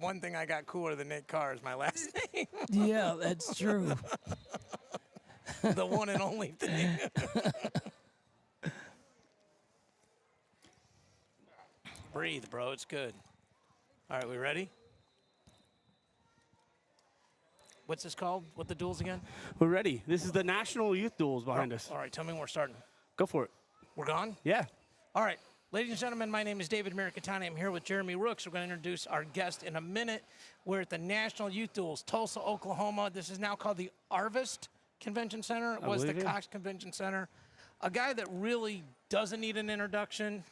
one thing I got cooler than Nate Carr is my last name. Yeah, that's true. The one and only thing. Breathe, bro. It's good. All right, we ready? What's this called? What the duels again? We're ready. This is the National Youth Duels behind us. All right, tell me when we're starting. Go for it. We're gone? Yeah. All right. Ladies and gentlemen, my name is David Miricatani. I'm here with Jeremy Rooks. We're going to introduce our guest in a minute. We're at the National Youth Duels, Tulsa, Oklahoma. This is now called the Arvest Convention Center. It was the Cox Convention Center. A guy that really doesn't need an introduction.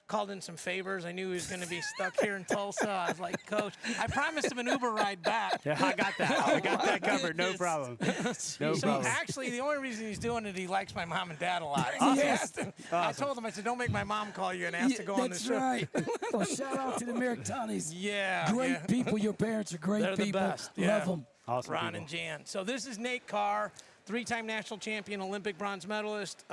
Called in some favors. I knew he was going to be stuck here in Tulsa. I was like, Coach, I promised him an Uber ride back. Yeah, I got that. I got that covered. No problem. No So problem. actually, the only reason he's doing it, he likes my mom and dad a lot. Yes. I told him, I said, don't make my mom call you and ask to go on the That's show. right. Well, shout out to the Miricatanis. Yeah. Great yeah. people. Your parents are great They're the people. best, yeah. Love them. Awesome Ron people. and Jan. So this is Nate Carr, three-time national champion, Olympic bronze medalist,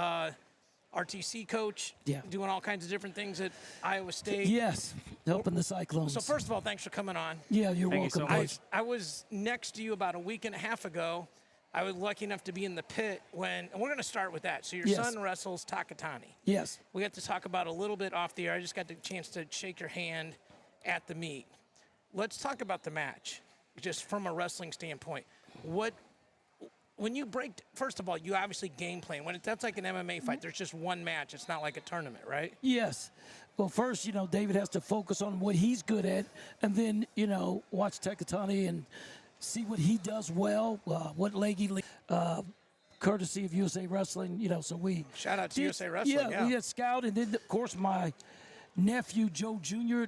RTC coach, Yeah. doing all kinds of different things at Iowa State. Yes, helping the Cyclones. So first of all, thanks for coming on. yeah, you're Thank you welcome. so Dave. much. I was next to you about a week and a half ago. I was lucky enough to be in the pit when, and we're going to start with that. So your Yes. son wrestles Takatani. Yes. We got to talk about a little bit off the air. I just got the chance to shake your hand at the meet. Let's talk about the match, just from a wrestling standpoint. When you break, first of all, you obviously game plan. That's like an MMA fight. There's just one match. It's not like a tournament, right? Yes. Well, first, David has to focus on what he's good at, and then, watch Takatani and see what he does well, what leggy, courtesy of USA Wrestling, so we. Shout out to USA Wrestling, yeah. We had Scout, and then, of course, my nephew, Joe Jr.,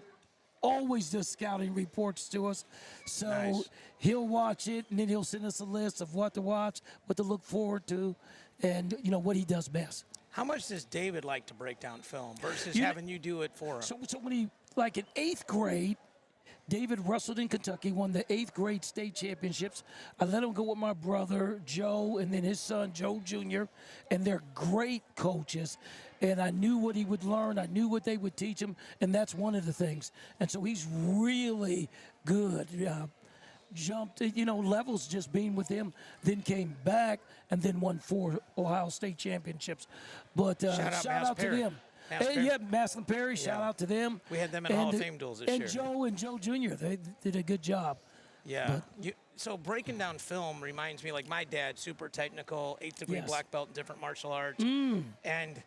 always does scouting reports to us. So Nice. he'll watch it, and then he'll send us a list of what to watch, what to look forward to, and, what he does best. How much does David like to break down film versus You- having you do it for him? So when he, like in 8th grade, David wrestled in Kentucky, won the 8th grade state championships. I let him go with my brother, Joe, and then his son, Joe Jr., and they're great coaches. And I knew what he would learn. I knew what they would teach him, and that's one of the things. And so he's really good. Jumped, levels just being with him, then came back, and then won 4 Ohio State championships. But Shout out out to Perry. them. Mass And, Perry. yeah, Maslin Perry, shout Yeah. out to them. We had them in Hall of Fame duels this year. And Joe Jr., they did a good job. Yeah. So breaking down film reminds me, like my dad, super technical, 8th degree Yes. black belt in different martial arts. And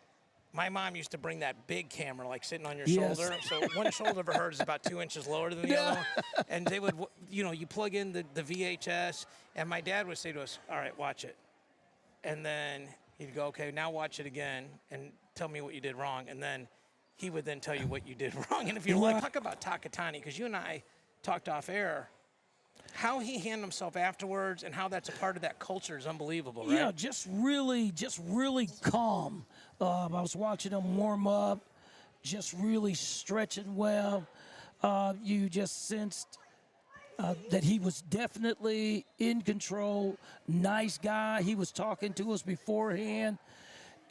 my mom used to bring that big camera, like sitting on your Yes. shoulder. So one shoulder of her is about 2 inches lower than the other one. And they would, you plug in the VHS, and my dad would say to us, all right, watch it. And then he'd go, okay, now watch it again and tell me what you did wrong. And then he would then tell you what you did wrong. And if you're like, talk about Takatani, because you and I talked off air, how he handled himself afterwards and how that's a part of that culture is unbelievable, right? Yeah, just really calm. I was watching him warm up, just really stretching well. You just sensed that he was definitely in control, nice guy. He was talking to us beforehand,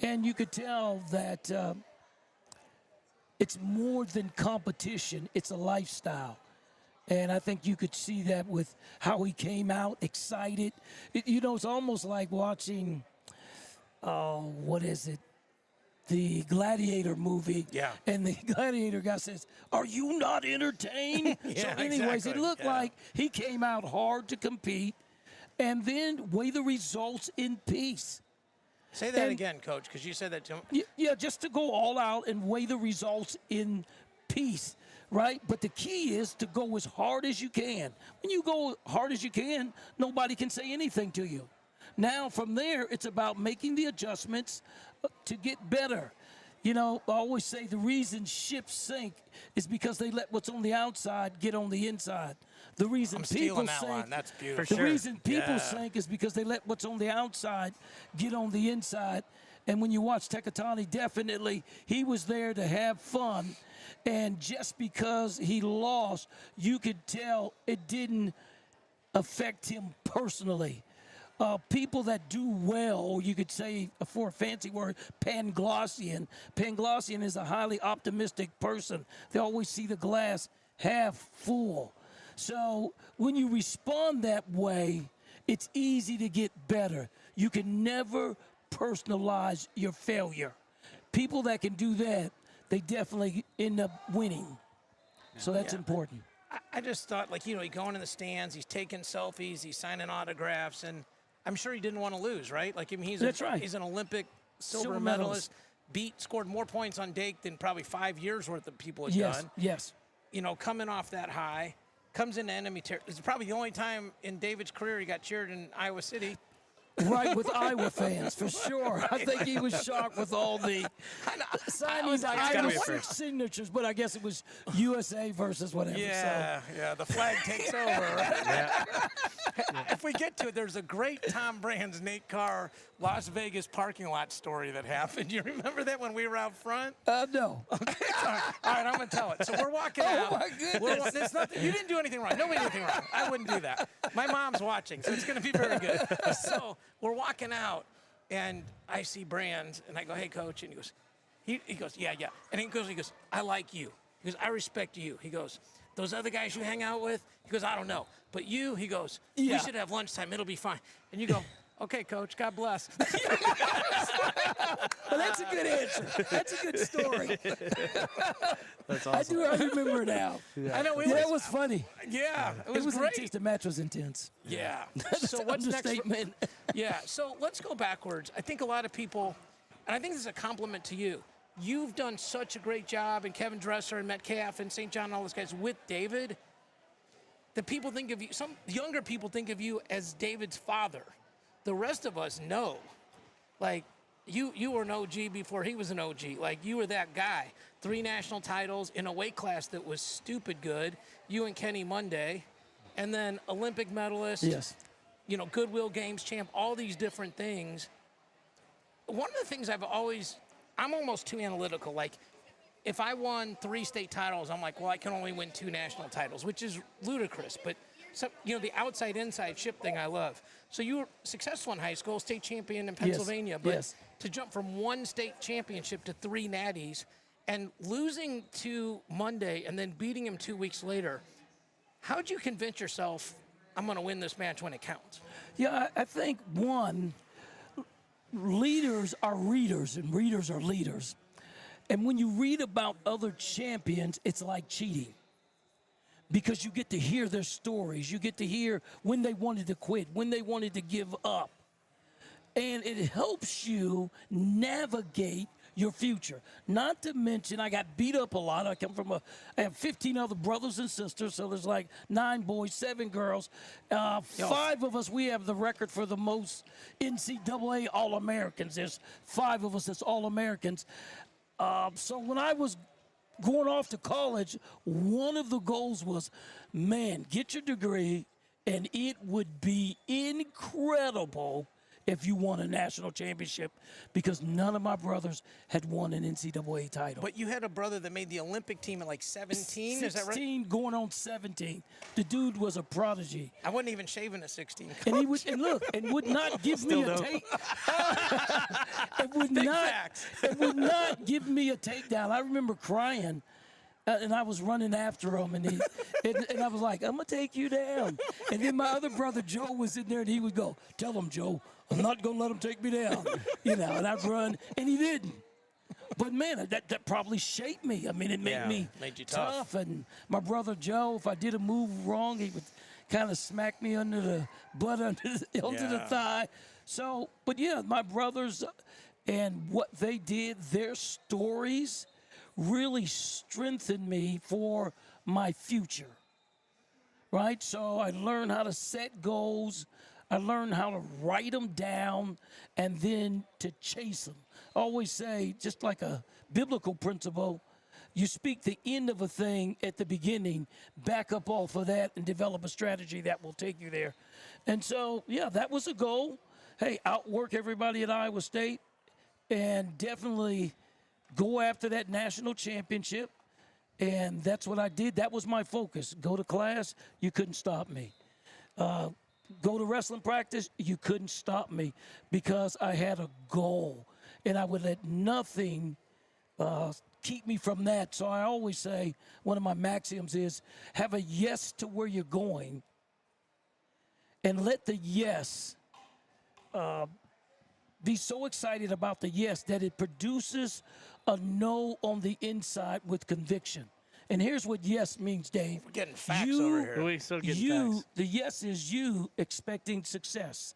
and you could tell that it's more than competition. It's a lifestyle. And I think you could see that with how he came out excited. It's almost like watching, what is it? The Gladiator movie. Yeah. And the Gladiator guy says, "Are you not entertained?" So Yeah, anyways, exactly. it looked Yeah. like he came out hard to compete and then weigh the results in peace. Say that And- again, Coach, because you said that to him. Yeah, just to go all out and weigh the results in peace, right? But the key is to go as hard as you can. When you go hard as you can, nobody can say anything to you. Now, from there, it's about making the adjustments to get better. I always say the reason ships sink is because they let what's on the outside get on the inside. The reason I'm people stealing that sink, line. That's beautiful. For the sure. reason people Yeah. sink is because they let what's on the outside get on the inside. And when you watch Takatani, definitely he was there to have fun. And just because he lost, you could tell it didn't affect him personally. People that do well, or you could say, for a fancy word, Panglossian. Panglossian is a highly optimistic person. They always see the glass half full. So when you respond that way, it's easy to get better. You can never personalize your failure. People that can do that, they definitely end up winning. So that's important. I just thought, like, he's going in the stands, he's taking selfies, he's signing autographs, and I'm sure he didn't want to lose, right? Like, I mean, That's right. He's an Olympic silver medalist. medalist, scored more points on Dake than probably 5 years worth of people had Yes, done. yes. Coming off that high, comes into enemy territory. It's probably the only time in David's career he got cheered in Iowa City. Right, with Iowa fans, for sure. I think he was shocked with all the signing Iowa signatures, but I guess it was USA versus whatever. Yeah, the flag takes over, right? If we get to it, there's a great Tom Brands, Nate Carr, Las Vegas parking lot story that happened. You remember that when we were out front? No. Okay, all right, I'm going to tell it. So we're walking out. Oh, my goodness. It's nothing, you didn't do anything wrong. Nobody did anything wrong. I wouldn't do that. My mom's watching, so it's going to be very good. So we're walking out, and I see Brands, and I go, hey, Coach. And he goes, yeah. And he goes, I like you. He goes, I respect you. He goes, those other guys you hang out with? He goes, I don't know. But you, he goes, we should have lunchtime. It'll be fine. And you go, okay, Coach, God bless. Well, that's a good answer. That's a good story. That's awesome. I remember now. I know. That was funny. Yeah, it was Intense. great. The match was intense. Yeah. So what's next? Understatement. Yeah. So let's go backwards. I think a lot of people, and I think this is a compliment to you. You've done such a great job, and Kevin Dresser and Metcalf and St. John and all those guys with David, that people think of you, some younger people think of you as David's father. The rest of us know. Like, you were an OG before he was an OG. Like, you were that guy. 3 national titles in a weight class that was stupid good. You and Kenny Monday. And then Olympic medalist. Yes. Goodwill Games champ, all these different things. One of the things I'm almost too analytical. Like, if I won 3 state titles, I'm like, well, I can only win 2 national titles, which is ludicrous. But, the outside-inside ship thing I love. So you were successful in high school, state champion in Pennsylvania. But to jump from 1 state championship to 3 natties and losing to Monday and then beating him 2 weeks later, how'd you convince yourself, I'm going to win this match when it counts? Yeah, I think, one, leaders are readers and readers are leaders. And when you read about other champions, it's like cheating. Because you get to hear their stories. You get to hear when they wanted to quit, when they wanted to give up. And it helps you navigate your future. Not to mention, I got beat up a lot. I have 15 other brothers and sisters, so there's like 9 boys, 7 girls. 5 of us, we have the record for the most NCAA All-Americans. There's 5 of us that's All-Americans. So when I was going off to college, one of the goals was, man, get your degree, and it would be incredible if you won a national championship, because none of my brothers had won an NCAA title. But you had a brother that made the Olympic team at like 17, is that right? 16 going on 17. The dude was a prodigy. I wasn't even shaving at 16. And he would, and would not give me a take. It would not give me a takedown. I remember crying. And I was running after him, and I was like, I'm going to take you down. And then my other brother, Joe, was in there, and he would go, tell him, Joe, I'm not going to let him take me down. And I'd run, and he didn't. But, man, that probably shaped me. I mean, it made you tough. And my brother, Joe, if I did a move wrong, he would kind of smack me under the butt, under the thigh. So, but, yeah, my brothers and what they did, their stories really strengthened me for my future, right? So I learned how to set goals. I learned how to write them down and then to chase them. I always say, just like a biblical principle, you speak the end of a thing at the beginning, back up off of that and develop a strategy that will take you there. And so, yeah, that was a goal. Hey, outwork everybody at Iowa State and definitely go after that national championship, and that's what I did. That was my focus. Go to class, you couldn't stop me. Go to wrestling practice, you couldn't stop me because I had a goal, and I would let nothing keep me from that. So I always say one of my maxims is have a yes to where you're going, and let the yes be so excited about the yes that it produces a no on the inside with conviction. And here's what yes means, Dave. We're getting facts over here. We still getting facts. The yes is you expecting success.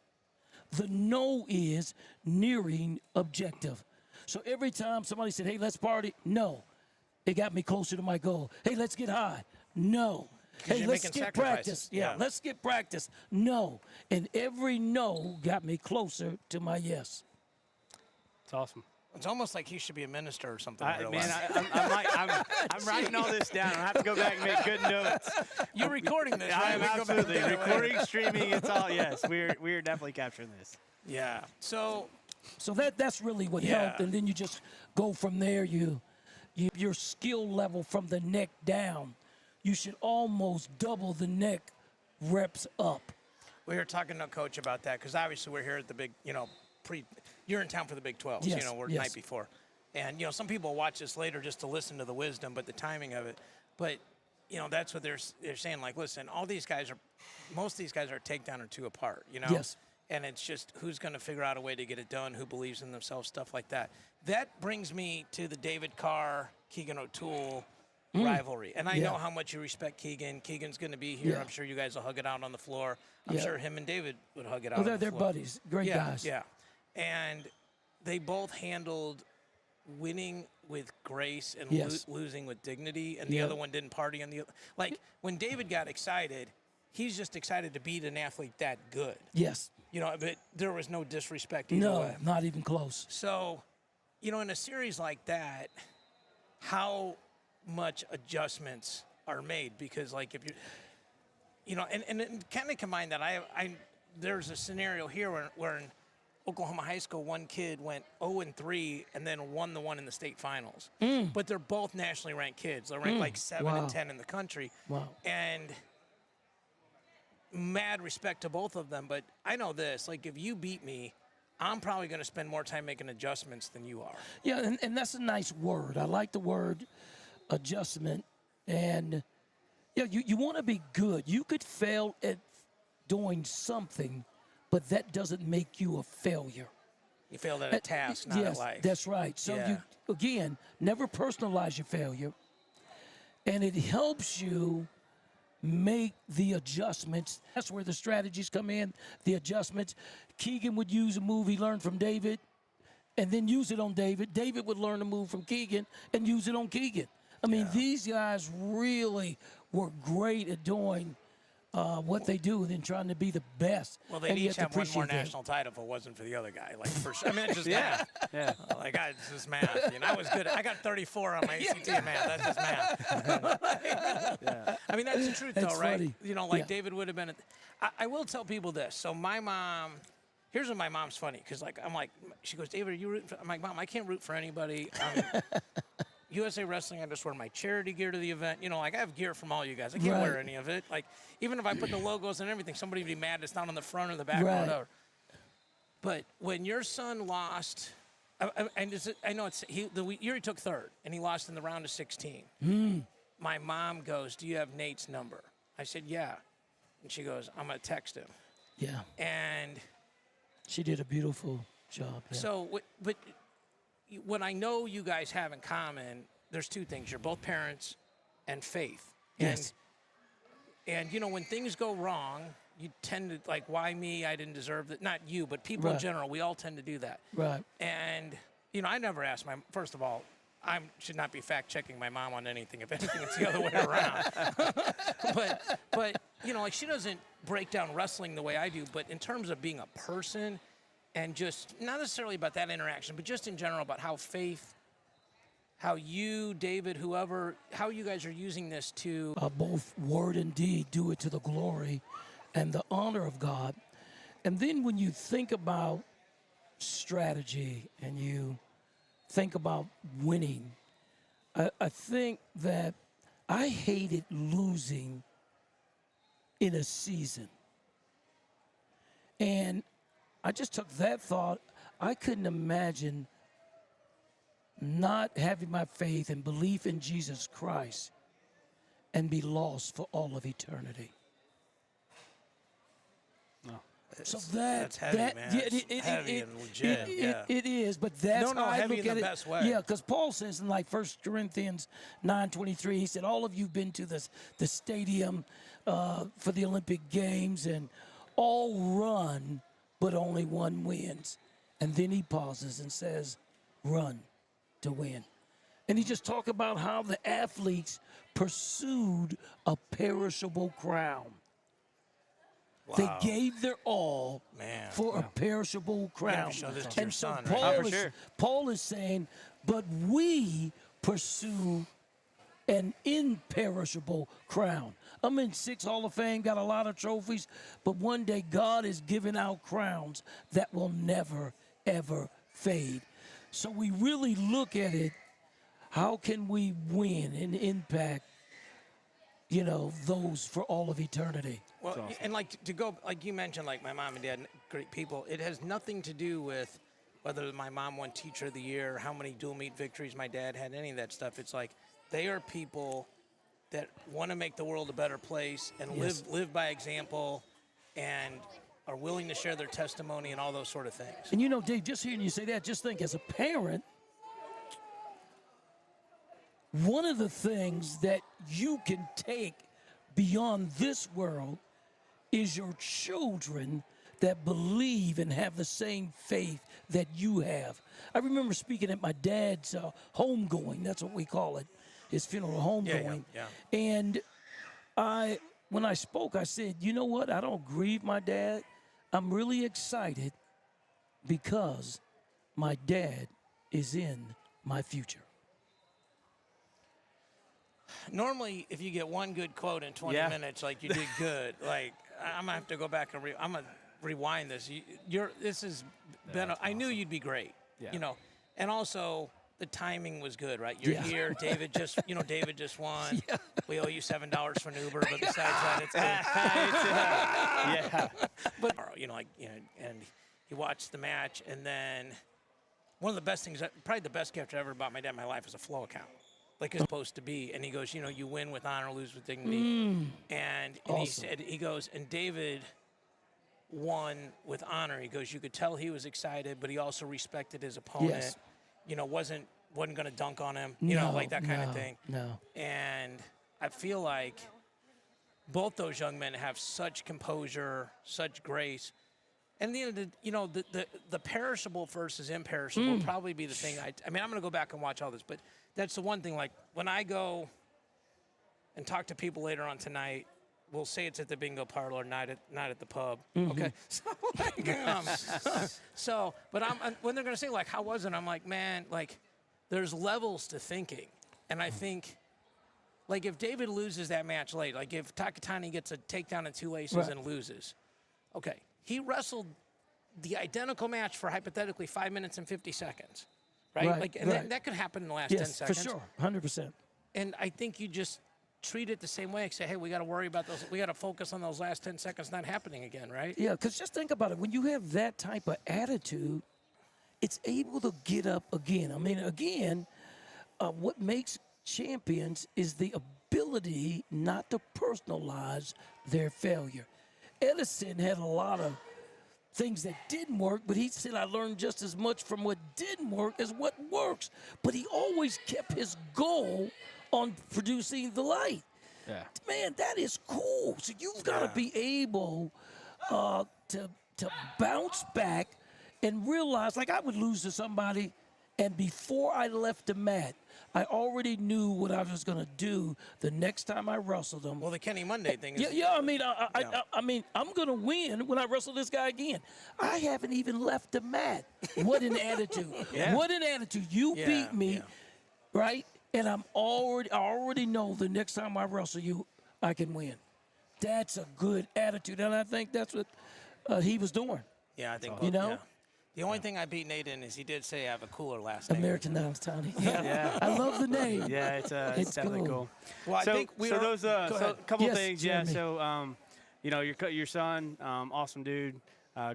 The no is nearing objective. So every time somebody said, hey, let's party, no. It got me closer to my goal. Hey, let's get high. No. Hey, you're let's making get practice. sacrifices. Yeah, Yeah. let's get practice. No. And every no got me closer to my yes. It's awesome. It's almost like he should be a minister or something. I'm writing all this down. I have to go back and make good notes. You're recording this, I right? am We can go back and absolutely do that later. recording, streaming. It's all yes. We're definitely capturing this. Yeah. So So that's really what Yeah. helped. And then you just go from there. Your skill level from the neck down, you should almost double the neck reps up. we were talking to Coach about that because obviously we're here at the big, you're in town for the Big 12s. Yes, We're yes. the night before. And, some people watch this later just to listen to the wisdom, but the timing of it. But, that's what they're saying. Like, listen, most of these guys are a takedown or two apart, Yes. And it's just who's going to figure out a way to get it done, who believes in themselves, stuff like that. That brings me to the David Carr, Keegan O'Toole rivalry. And I Yeah. know how much you respect Keegan. Keegan's going to be here. Yeah. I'm sure you guys will hug it out on the floor. I'm Yeah. sure him and David would hug it out Well, on the they're floor. buddies, great Yeah, guys. yeah. And they both handled winning with grace and Yes. losing with dignity, and the Yeah. other one didn't party on the other. Like, when David got excited, he's just excited to beat an athlete that good. Yes. But there was no disrespect either No, way. not even close. So, in a series like that, how much adjustments are made? Because, like, if you're, and kind of combine that, there's a scenario here where in Oklahoma high school, one kid went 0-3 and then won the one in the state finals. But they're both nationally ranked kids. They're ranked like 7 Wow. and 10 in the country. Wow. And mad respect to both of them. But I know this, like, if you beat me, I'm probably going to spend more time making adjustments than you are. Yeah, and that's a nice word. I like the word adjustment. And, you want to be good. You could fail at doing something, but that doesn't make you a failure. You failed at a task, not yes, at life. that's right. So Yeah. you, again, never personalize your failure. And it helps you make the adjustments. That's where the strategies come in, the adjustments. Keegan would use a move he learned from David and then use it on David. David would learn a move from Keegan and use it on Keegan. I mean, these guys really were great at doing what they do and then trying to be the best. Well, they'd And you each to have one more appreciate that. national title if it wasn't for the other guy. Like, for sure. I mean, it's just math. Yeah. Like, it's just math. I was good. I got 34 on my ACT in math. That's just math. I mean, that's the truth, That's though, right? funny. Like Yeah. David would have been. I will tell people this. So my mom. Here's when my mom's funny, because I'm like, she goes, David, are you rooting for? I'm like, Mom, I can't root for anybody. USA Wrestling, I just wear my charity gear to the event. I have gear from all you guys. I can't Right. wear any of it. Like, even if I put the logos and everything, somebody would be mad it's not on the front or the back or Right. whatever. But when your son lost, I know the year he took third, and he lost in the round of 16. My mom goes, do you have Nate's number? I said, yeah. And she goes, I'm going to text him. Yeah, And she did a beautiful job. Yeah. so, but what I know you guys have in common, there's two things. You're both parents and faith. Yes. And when things go wrong, you tend to, like, why me? I didn't deserve that. Not you, but people in Right. general, we all tend to do that. Right. And, I never asked first of all, I should not be fact-checking my mom on anything. If anything, it's the other way around. but like, she doesn't break down wrestling the way I do, but in terms of being a person and just not necessarily about that interaction, but just in general about how faith, how you, David, whoever, how you guys are using this to Both word and deed do it to the glory and the honor of God. And then when you think about strategy and you think about winning, I think that I hated losing in a season. And I just took that thought. I couldn't imagine not having my faith and belief in Jesus Christ and be lost for all of eternity. So that's heavy, man. It's heavy and legit. It is, but that's No, how I heavy look in at the it. best way. Yeah, because Paul says in like 1 Corinthians 9:23, he said, all of you've been to the stadium for the Olympic Games and all run, but only one wins. And then he pauses and says, run to win. And he just talked about how the athletes pursued a perishable crown. They Wow. gave their all Man. for a perishable crown. show this to your And so son, right? Oh, for sure. Paul is saying, but we pursue an imperishable crown. I'm in 6 Hall of Fame, got a lot of trophies, but one day God is giving out crowns that will never, ever fade. So we really look at it, how can we win and impact, those for all of eternity? Well, and like to go, like you mentioned, like my mom and dad, great people. It has nothing to do with whether my mom won Teacher of the Year, how many dual meet victories my dad had, any of that stuff. It's like they are people that want to make the world a better place and Yes. live by example, and are willing to share their testimony and all those sort of things. And Dave, just hearing you say that, just think as a parent, one of the things that you can take beyond this world is your children that believe and have the same faith that you have. I remember speaking at my dad's homegoing. That's what we call it, his funeral homegoing. Yeah. And when I spoke, I said, you know what? I don't grieve my dad. I'm really excited because my dad is in my future. Normally, if you get one good quote in 20 minutes, like you did good. Like I'm gonna have to go back and I'm gonna rewind this. This has been. I knew you'd be great. Yeah. And also the timing was good, right? You're here. David just won. Yeah. We owe you $7 for an Uber, but besides that, it's good. Yeah. But and he watched the match, and then one of the best things, probably the best gift I ever bought my dad in my life, is a flow account. Like it's supposed to be. And he goes, you win with honor, lose with dignity. And Awesome. he goes, and David won with honor. He goes, you could tell he was excited, but he also respected his opponent. Yes. Wasn't going to dunk on him, No, like that kind of no, thing. No. And I feel like both those young men have such composure, such grace. And the perishable versus imperishable will probably be the thing. I'm going to go back and watch all this, but that's the one thing. Like when I go and talk to people later on tonight, we'll say it's at the bingo parlor, not at the pub. Okay. So but when they're going to say like, how was it? I'm like, man, like there's levels to thinking. And I think like if David loses that match late, like if Takatani gets a takedown in 2 aces and loses, okay. He wrestled the identical match for hypothetically 5 minutes and 50 seconds, right? That could happen in the last 10 Yes, seconds. for sure, 100%. And I think you just treat it the same way. Say, hey, we got to worry about those. We got to focus on those last 10 seconds not happening again, right? Yeah, because just think about it. When you have that type of attitude, it's able to get up again. I mean, again, what makes champions is the ability not to personalize their failure. Edison had a lot of things that didn't work, but he said, I learned just as much from what didn't work as what works. But he always kept his goal on producing the light. Yeah. Man, that is cool. So you've got to be able to bounce back and realize, like I would lose to somebody, and before I left the mat, I already knew what I was going to do the next time I wrestled him. Well, the Kenny Monday thing is. Yeah. I mean, I'm going to win when I wrestle this guy again. I haven't even left the mat. What an attitude! What an attitude! You beat me, right? And I already know the next time I wrestle you, I can win. That's a good attitude, and I think that's what he was doing. Yeah, I think. Yeah. The only thing I beat Nate in is he did say I have a cooler last name. American Downs, Tony. Yeah. I love the name. Yeah, it's definitely cool. Well, I think so those a couple Yes, things. Jeremy. Yeah. So your son, awesome dude,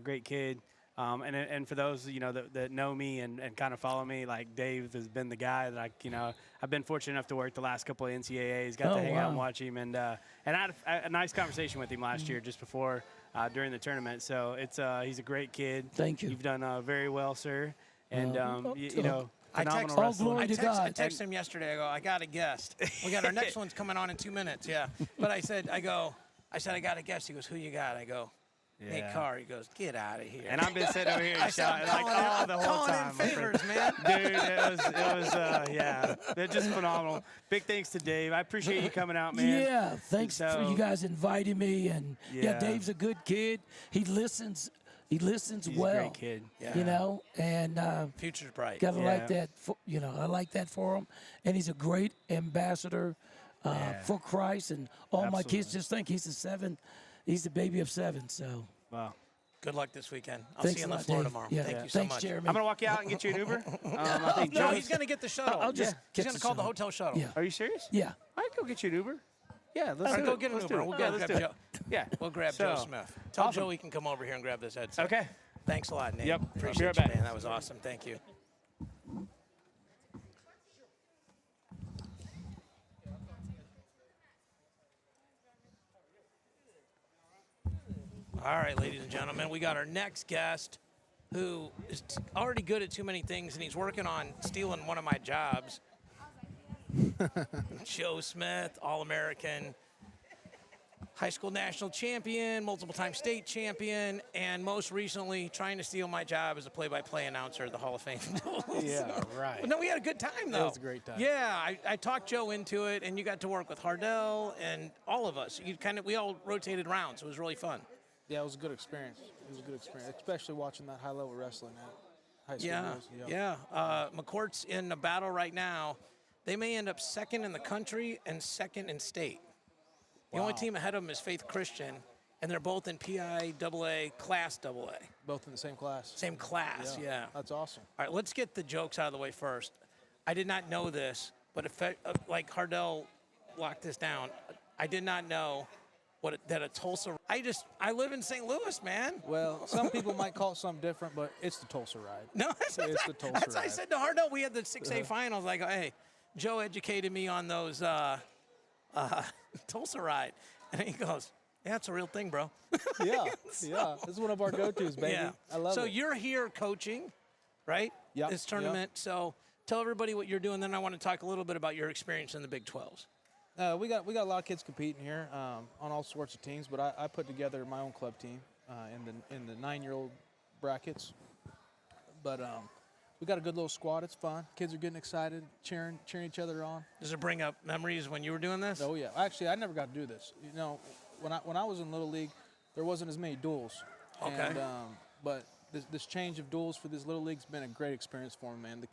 great kid. And for those that know me and kind of follow me, like Dave has been the guy that I've been fortunate enough to work the last couple of NCAAs, got to hang out and watch him, and I had a nice conversation with him last year just before during the tournament. So he's a great kid. Thank you. You've done very well, sir, and I phenomenal text, wrestler. glory to God. I texted him yesterday. I go, I got a guest. We got our next one's coming on in 2 minutes. Yeah. But I said, I got a guest. He goes, who you got? I go, Nate Carr. He goes, get out of here. And I've been sitting over here and shouting like the whole time. Calling in favors, man. Dude, it was they're just phenomenal. Big thanks to Dave. I appreciate you coming out, man. Yeah, thanks for you guys inviting me. And Yeah. Dave's a good kid. He listens. He's a well. great kid. You know, and Future's bright. gotta like that. I like that for him. And he's a great ambassador for Christ. And all my kids just think he's He's the baby of 7. So. Wow. Good luck this weekend. I'll Thanks see you on a the lot, floor Dave. tomorrow. Yeah. Thank you so Thanks, much. Jeremy. I'm gonna walk you out and get you an Uber. I think No, Joe's- he's going to get the shuttle. I'll just He's catch going to the call the shuttle. hotel shuttle. Yeah. Are you serious? Yeah. I can go get you an Uber. Yeah, let's All right, do go it. get an Let's Uber. do it. We'll Yeah, go let's grab do Joe. it. Yeah. We'll grab So, Joe Smith. Tell awesome. Joe he can come over here and grab this headset. Okay. Thanks a lot, Nate. Yep. Be Appreciate right you, back. man. That was awesome. Thank you. All right, ladies and gentlemen, we got our next guest who is already good at too many things, and he's working on stealing one of my jobs. Joe Smith, All-American, high school national champion, multiple-time state champion, and most recently trying to steal my job as a play-by-play announcer at the Hall of Fame. Yeah, right. But no, we had a good time, though. It was a great time. Yeah, I talked Joe into it, and you got to work with Hardell and all of us. We all rotated around, so it was really fun. Yeah, it was a good experience. It was a good experience, especially watching that high-level wrestling at high school. Yeah. McCourt's in a battle right now. They may end up second in the country and second in state. The only team ahead of them is Faith Christian, and they're both in PIAA Class AA. Both in the same class. Same class, yeah. That's awesome. All right, let's get the jokes out of the way first. I did not know this, but like Hardell locked this down. I did not know that a Tulsa. I live in St. Louis, man. Well, some people might call it something different, but it's the Tulsa ride. No, it's the Tulsa that's ride. I said to Hardell. We had the 6A finals. I go, hey, Joe educated me on those Tulsa ride, and he goes, yeah, it's a real thing, bro. Yeah. It's one of our go-tos, baby. Yeah. I love it. So you're here coaching, right? Yep, This tournament. So tell everybody what you're doing. Then I want to talk a little bit about your experience in the Big 12s. We got a lot of kids competing here on all sorts of teams, but I put together my own club team in the 9-year-old brackets. But we got a good little squad. It's fun. Kids are getting excited, cheering each other on. Does it bring up memories when you were doing this? Oh yeah. Actually, I never got to do this. You know, when I was in Little League, there wasn't as many duels. Okay. And, but this change of duels for this Little League's been a great experience for me, man. The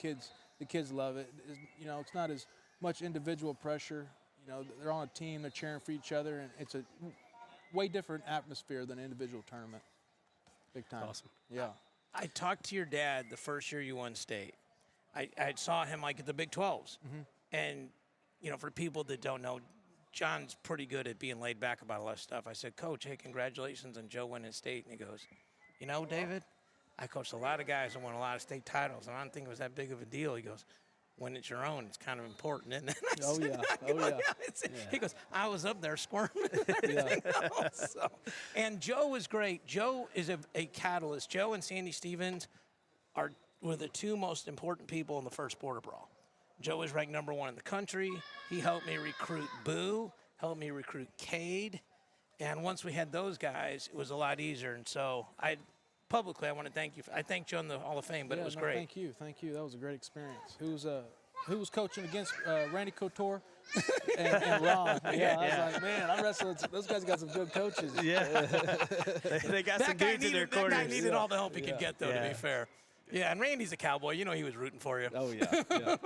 kids love it. It's not as much individual pressure. They're on a team, they're cheering for each other, and it's a way different atmosphere than an individual tournament. Big time. Awesome. Yeah. I talked to your dad the first year you won state. I saw him like at the Big 12s. And, for people that don't know, John's pretty good at being laid back about a lot of stuff. I said, Coach, hey, congratulations on Joe winning state. And he goes, David, I coached a lot of guys and won a lot of state titles, and I don't think it was that big of a deal. He goes, when it's your own, it's kind of important, isn't it? Oh, yeah. He goes, I was up there squirming and everything else. And Joe was great. Joe is a catalyst. Joe and Sandy Stevens were the two most important people in the first border brawl. Joe was ranked #1 in the country. He helped me recruit Boo, helped me recruit Cade. And once we had those guys, it was a lot easier. And so publicly, I want to thank you. I thanked you in the Hall of Fame, but it was great. Thank you. That was a great experience. Who was coaching against Randy Couture and Ron? Yeah, I was like, man, I wrestled. Those guys got some good coaches. Yeah. they got some dudes in their corners. That guy needed all the help he could get, though, to be fair. Yeah, and Randy's a cowboy. He was rooting for you. Oh, yeah.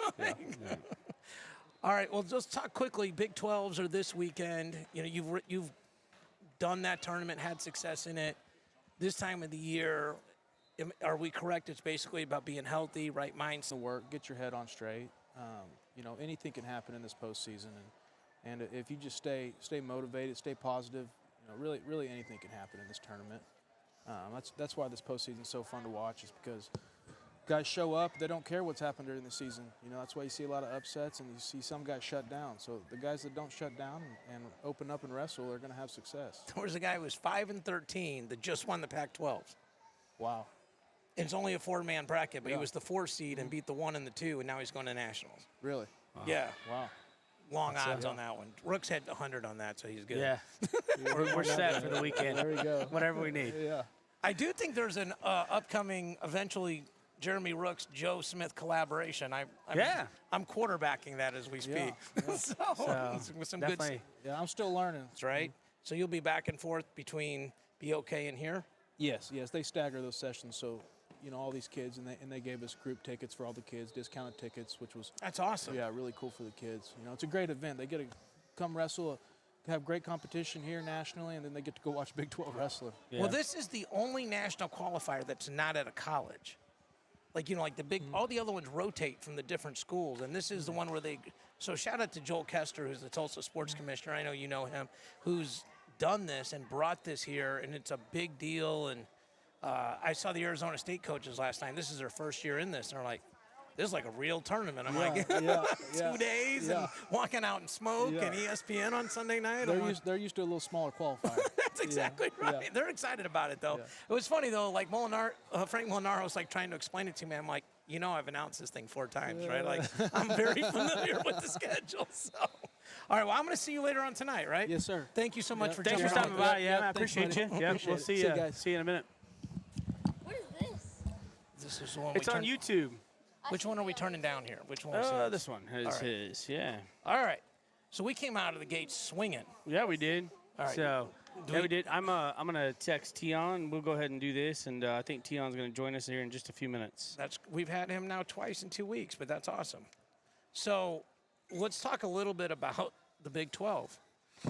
All right, well, just talk quickly. Big 12s are this weekend. You've done that tournament, had success in it. This time of the year, are we correct? It's basically about being healthy, right mindset. Work, get your head on straight. Anything can happen in this postseason, and if you just stay motivated, stay positive, really anything can happen in this tournament. That's why this postseason is so fun to watch, is because guys show up, they don't care what's happened during the season. You know, that's why you see a lot of upsets and you see some guys shut down. So the guys that don't shut down and open up and wrestle are going to have success. There was a guy who was 5-13 that just won the Pac-12. Wow. It's only a 4-man bracket, but he Yeah. was the 4 seed and beat the 1 and the 2, and now he's going to nationals. Really? Yeah, Wow. long odds on that one. Rooks had 100 on that, so he's good. Yeah. we're set for the weekend. There we go. Whatever we need. Yeah. I do think there's an upcoming, eventually, Jeremy Rooks, Joe Smith collaboration. Yeah. I'm quarterbacking that as we speak. Yeah. so, with some good Definitely. Yeah, I'm still learning. stuff, right? So you'll be back and forth between BOK and here? Yes, they stagger those sessions. So, you know, all these kids, and they gave us group tickets for all the kids, discounted tickets, which was That's awesome. yeah, really cool for the kids. You know, it's a great event. They get to come wrestle, have great competition here nationally, and then they get to go watch Big 12 wrestling. Yeah. Well, this is the only national qualifier that's not at a college. Like, you know, like the big, all the other ones rotate from the different schools, and this is the one where they. So shout out to Joel Kester, who's the Tulsa sports commissioner. I know you know him, who's done this and brought this here, and it's a big deal. And I saw the Arizona State coaches last night. This is their first year in this, and they're like, "This is like a real tournament." I'm like, yeah, 2 days and yeah. walking out and smoke Yeah. and ESPN on Sunday night. I'm like, They're used to a little smaller qualifier. That's exactly Yeah, right. yeah. They're excited about it, though. Yeah. It was funny, though. Like Frank Molinaro was like trying to explain it to me. I'm like, you know, I've announced this thing 4 times, right? Like, I'm very familiar with the schedule. So, all right. Well, I'm going to see you later on tonight, right? Yes, sir. Thank you so much for Thanks for jumping stopping on. by. Yeah, I thanks, appreciate buddy. you. Yeah, Appreciate we'll it. see See you you. guys. See you in a minute. What is this? This is the one It's on YouTube. Which one are we turning down here? Which one? is his? This one is All right. his. Yeah. All right. So we came out of the gate swinging. Yeah, we did. All right. So Do yeah, we- we did. I'm gonna text Tion. We'll go ahead and do this, and I think Tion's gonna join us here in just a few minutes. We've had him now twice in 2 weeks, but that's awesome. So let's talk a little bit about the Big 12.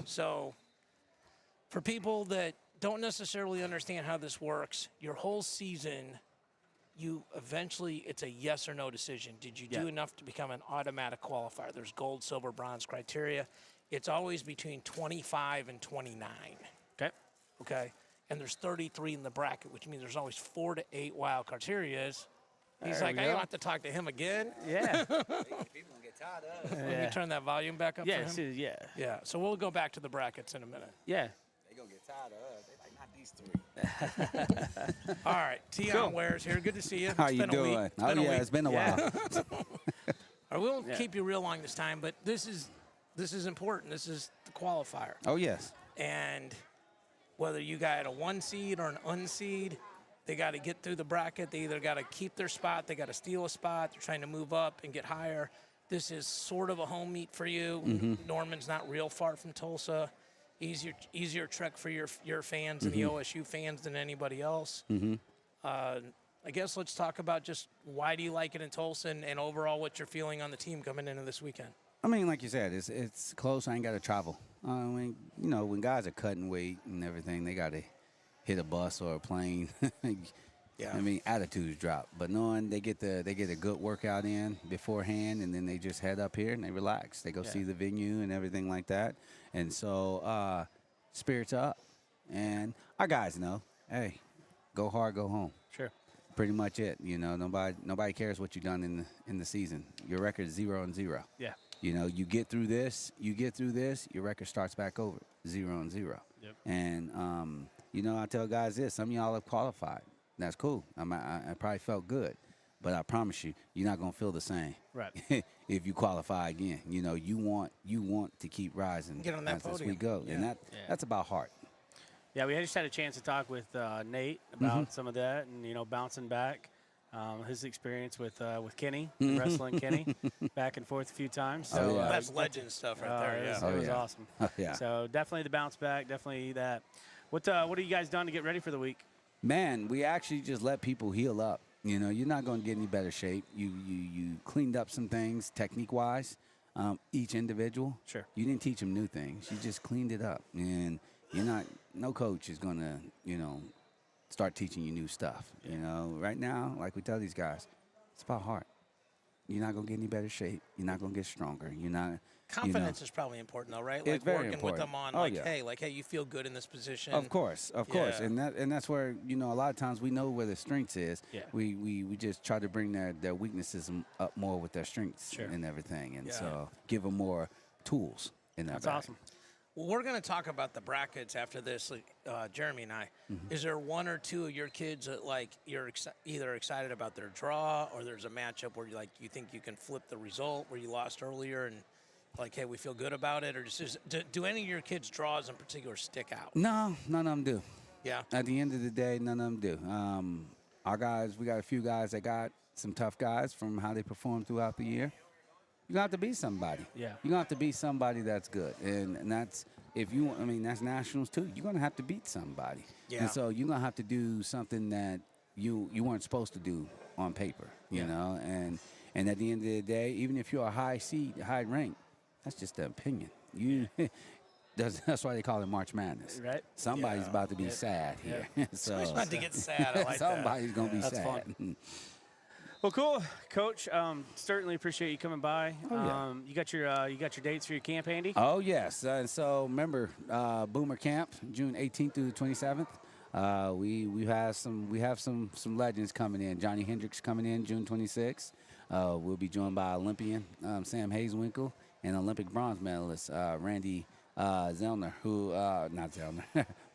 So for people that don't necessarily understand how this works, your whole season, it's a yes or no decision. Did you do Yeah. enough to become an automatic qualifier? There's gold, silver, bronze criteria. It's always between 25 and 29. Okay. Okay, and there's 33 in the bracket, which means there's always 4 to 8 wild cards. Here he is. He's There like, we I go. don't have to talk to him again. Yeah. People gonna get tired of it. Let me turn that volume back up Yeah. for see, him. Yeah. Yeah, so we'll go back to the brackets in a minute. Yeah. They gonna get tired of us. They like, not these 3. All right, Tion Cool. Wares here. Good to see you. How It's you been a doing? week. Oh yeah, it's been a Yeah. while. All right, we won't Yeah. keep you real long this time, but this is important. This is the qualifier. Oh yes. And whether you got a 1 seed or an unseed, they got to get through the bracket. They either got to keep their spot, they got to steal a spot. They're trying to move up and get higher. This is sort of a home meet for you. Norman's not real far from Tulsa. Easier trek for your fans and the OSU fans than anybody else. I guess let's talk about just why do you like it in Tulsa and overall what you're feeling on the team coming into this weekend. I mean, like you said, it's close. I ain't got to travel. When guys are cutting weight and everything, they got to hit a bus or a plane. Yeah. I mean, attitudes drop. But knowing they get a good workout in beforehand, and then they just head up here and they relax. They go see the venue and everything like that. And so spirits up. And our guys know, hey, go hard, go home. Sure. Pretty much it. You know, nobody cares what you've done in the season. Your record is 0-0. Yeah. You know, you get through this, your record starts back over 0-0. Yep. And I tell guys this: some of y'all have qualified. That's cool. I probably felt good, but I promise you, you're not gonna feel the same. Right. If you qualify again, you know, you want to keep rising Get on that as we podium. go, and Yeah. that's about heart. Yeah, we just had a chance to talk with Nate about some of that, and bouncing back, his experience with Kenny, wrestling Kenny, back and forth a few times. So yeah. That's legend stuff right there. it was, Yeah. it was yeah. awesome. Yeah. So definitely the bounce back, definitely that. What have you guys done to get ready for the week? Man, we actually just let people heal up. You know, you're not going to get any better shape. You cleaned up some things technique-wise, each individual. Sure. You didn't teach them new things. You just cleaned it up. And no coach is going to, start teaching you new stuff. You know, right now, like we tell these guys, it's about heart. you're not gonna get any better shape. You're not gonna get stronger. You're not. Confidence is probably important, though, right? It's Like very working with important. them on, Oh, like, yeah. hey, you feel good in this position. Of course, Yeah. and that's where a lot of times we know where the strengths is. Yeah. We just try to bring their weaknesses up more with their strengths Sure. and everything, and Yeah. so give them more tools in that. That's bag. awesome. Well, we're going to talk about the brackets after this, Jeremy and I. Mm-hmm. Is there one or two of your kids that, like, you're either excited about their draw, or there's a matchup where you think you can flip the result where you lost earlier and, like, hey, we feel good about it? Or do any of your kids' draws in particular stick out? No, none of them do. Yeah. At the end of the day, none of them do. Our guys, we got a few guys that got some tough guys from how they performed throughout the year. You're gonna have to be somebody. Yeah. You're gonna have to be somebody that's good, and that's that's nationals too. You're gonna have to beat somebody. Yeah. And so you're gonna have to do something that you weren't supposed to do on paper. You know, and at the end of the day, even if you're a high seed, high rank, that's just an opinion. That's why they call it March Madness. Right. Somebody's Yeah. about to be sad here. so It's not to get sad. I like that. somebody's gonna be That's sad. Well, cool, Coach. Certainly appreciate you coming by. yeah. You got your dates for your camp, Andy? Oh yes, and so remember Boomer Camp, June 18th through the 27th. We have some legends coming in. Johnny Hendricks coming in June 26th. We'll be joined by Olympian Sam Hazewinkle and Olympic bronze medalist Randy Zellner, who not Zellner,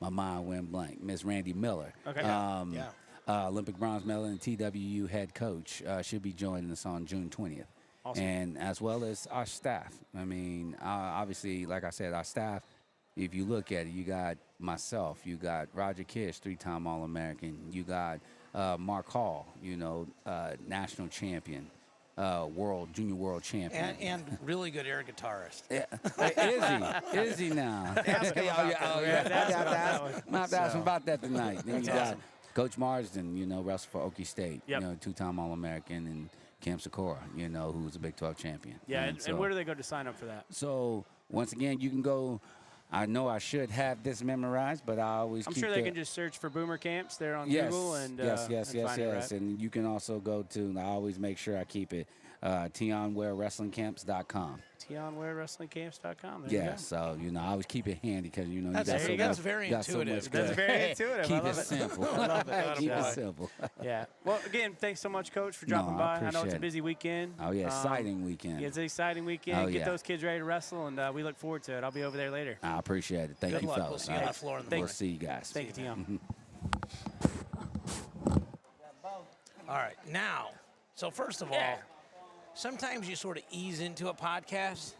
my mind went blank. Miss Randy Miller. Okay. Yeah. Olympic bronze medal and TWU head coach should be joining us on June 20th. Awesome. And as well as our staff. I mean, obviously, like I said, our staff, if you look at it, you got myself, you got Roger Kish, 3-time All-American, you got Mark Hall, national champion, junior world champion. And really good air guitarist. Hey, is he now? Ask him about that. I'm have to ask him about that tonight. Then you got Coach Marsden, wrestled for Okie State, Yep. 2-time All-American, and Cam Sikora, who's a Big 12 champion. Yeah, And and where do they go to sign up for that? So once again, you can go. I know I should have this memorized, but I always I'm keep sure they the- can just search for Boomer Camps there on Yes, Google and yes, and find it, right? and you can also go to. I always make sure I keep it. TionWareWrestlingCamps.com. TionWareWrestlingCamps.com. There Yeah, you go. so I always keep it handy because you That's- got there so you go. much. That's very got so intuitive. much That's good. very intuitive. Keep I love it it. simple. I love it. Keep it Attaboy. simple. Yeah. Well, again, thanks so much, Coach, for No, dropping I by. I know it's appreciate a it. busy weekend. Oh yeah, exciting weekend. Yeah, it's an exciting weekend. Oh, Get yeah. those kids ready to wrestle, and we look forward to it. I'll be over there later. I appreciate it. Thank Good you, luck. We'll fellas. see you on the floor in the We'll morning. see you guys. Thank you, Tion. All right, now, so first of all, sometimes you sort of ease into a podcast.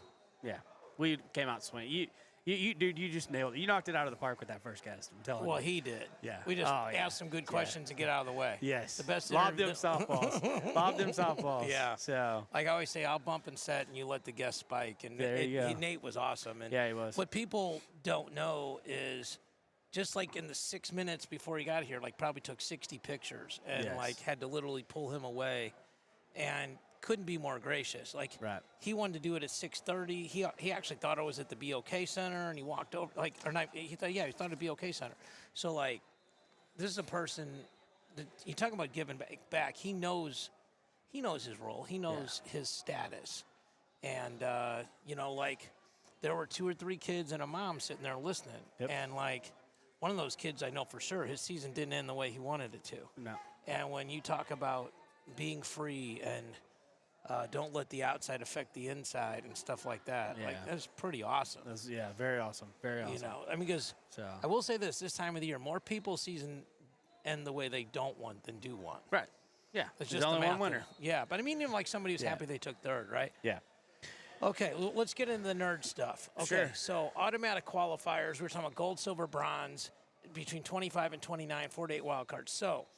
Yeah, we came out swinging. Dude, you just nailed it. You knocked it out of the park with that first cast. I'm telling Well, you. he did. Yeah. We just Oh, yeah. asked some good questions and get out of the way. Yes. The best Lobbed them interview- softballs. Lobbed them softballs. Yeah. So. Like I always say, I'll bump and set, and you let the guest spike. And There you go. Nate was awesome. And Yeah, he was. What people don't know is, just like in the 6 minutes before he got here, like probably took 60 pictures, and Yes. like had to literally pull him away, and couldn't be more gracious. Like Right. he wanted to do it at 6:30. He actually thought it was at the BOK Center, and he walked over he thought it'd be BOK Center. So like, this is a person that you talk about giving back. He knows his role. He knows his status, and like there were 2 or 3 kids and a mom sitting there listening, Yep. and like one of those kids I know for sure his season didn't end the way he wanted it to. No. And when you talk about being free and don't let the outside affect the inside and stuff like that, like Yeah. that's pretty awesome. That's, very awesome. Very awesome. You know, I mean, because So. I will say this time of the year, more people season end the way they don't want than do want. Right. Yeah. It's There's just only the one math winner. of it. Yeah, but I mean, even like somebody who's Yeah. happy they took third, right? Yeah. Okay, let's get into the nerd stuff. Okay, Sure. so automatic qualifiers, we're talking about gold, silver, bronze, between 25 and 29, 4-8 wild cards. So,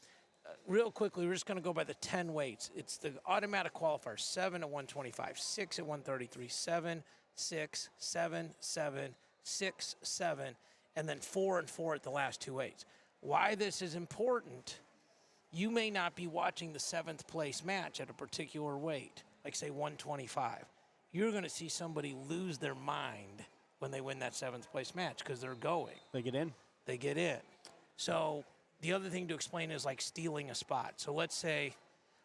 real quickly, we're just going to go by the 10 weights. It's the automatic qualifiers: 7 at 125, 6 at 133, 7, 6, 7, 7, 6, 7, and then 4 and 4 at the last 2 weights. Why this is important? You may not be watching the 7th place match at a particular weight, like say 125. You're going to see somebody lose their mind when they win that 7th place match because they're going. They get in. They get in. So the other thing to explain is like stealing a spot. So let's say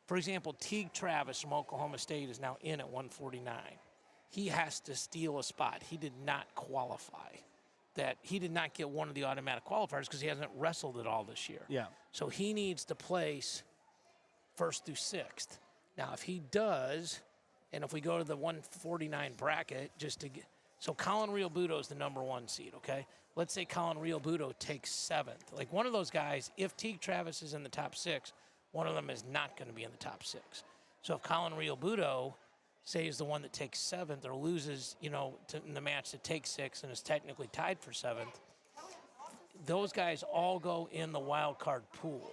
For example, Teague Travis from Oklahoma State is now in at 149. He has to steal a spot. He did not qualify. That he did not get one of the automatic qualifiers because he hasn't wrestled at all this year. Yeah. So he needs to place first through sixth. Now, if he does, and if we go to the 149 bracket, just to get, so Colin Realbuto is the number 1 seed, okay? Let's say Colin Realbuto takes 7th. Like one of those guys, if Teague Travis is in the top 6, one of them is not going to be in the top 6. So if Colin Realbuto, say, is the one that takes 7th or loses, in the match that takes 6th and is technically tied for 7th, those guys all go in the wild card pool.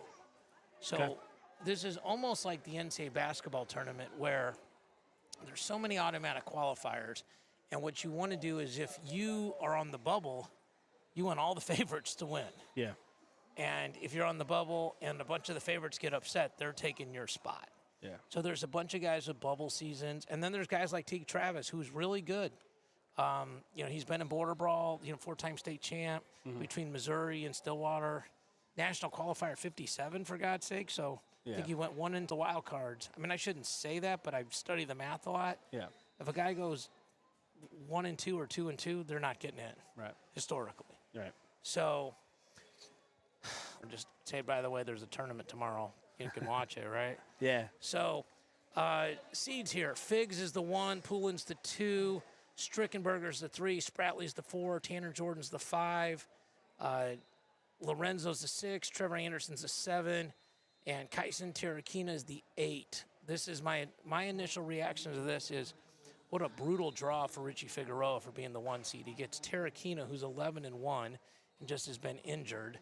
So Okay. this is almost like the NCAA basketball tournament where there's so many automatic qualifiers, and what you want to do is if you are on the bubble, you want all the favorites to win. Yeah. And if you're on the bubble and a bunch of the favorites get upset, they're taking your spot. Yeah. So there's a bunch of guys with bubble seasons, and then there's guys like Teague Travis, who's really good. He's been in border brawl, 4-time state champ between Missouri and Stillwater, national qualifier 57 for God's sake. So I think Yeah. he went 1 into wild cards. I mean, I shouldn't say that, but I've studied the math a lot. Yeah. If a guy goes 1 and 2 or 2 and 2, they're not getting in Right. historically. Right. So, just say, by the way, there's a tournament tomorrow. You can watch it, right? Yeah. So, seeds here. Figs is the 1, Poulin's the 2, Strickenberger's the 3, Spratley's the 4, Tanner Jordan's the 5, Lorenzo's the 6, Trevor Anderson's the 7, and Kyson Terrakina is the 8. This is my initial reaction to this is, what a brutal draw for Richie Figueroa for being the 1 seed. He gets Terrakina, who's 11-1, and just has been injured.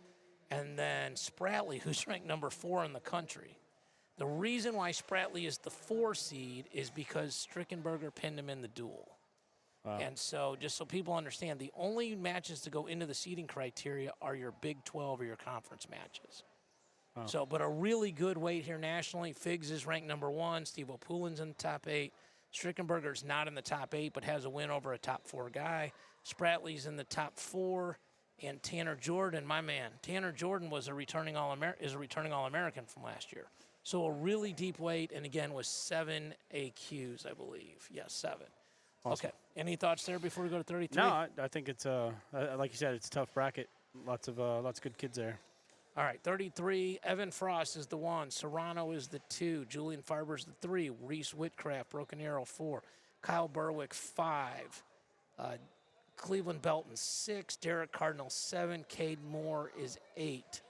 And then Spratley, who's ranked number 4 in the country. The reason why Spratley is the 4 seed is because Strickenberger pinned him in the duel. Wow. And so, just so people understand, the only matches to go into the seeding criteria are your Big 12 or your conference matches. Wow. So, but a really good weight here nationally. Figs is ranked number 1. Steve O'Poulin's in the top 8. Strickenberger's not in the top 8, but has a win over a top 4 guy. Spratley's in the top 4. And Tanner Jordan, my man, Tanner Jordan was a returning All-American from last year. So a really deep weight, and again, was 7 AQs, I believe. Yes, 7. Awesome. Okay. Any thoughts there before we go to 33? No, I think it's like you said, it's a tough bracket. Lots of good kids there. All right, 33. Evan Frost is the 1. Serrano is the 2. Julian Farber's the 3. Reese Whitcraft, Broken Arrow, 4. Kyle Berwick, 5. Cleveland Belton, 6. Derek Cardinal, 7. Cade Moore is 8.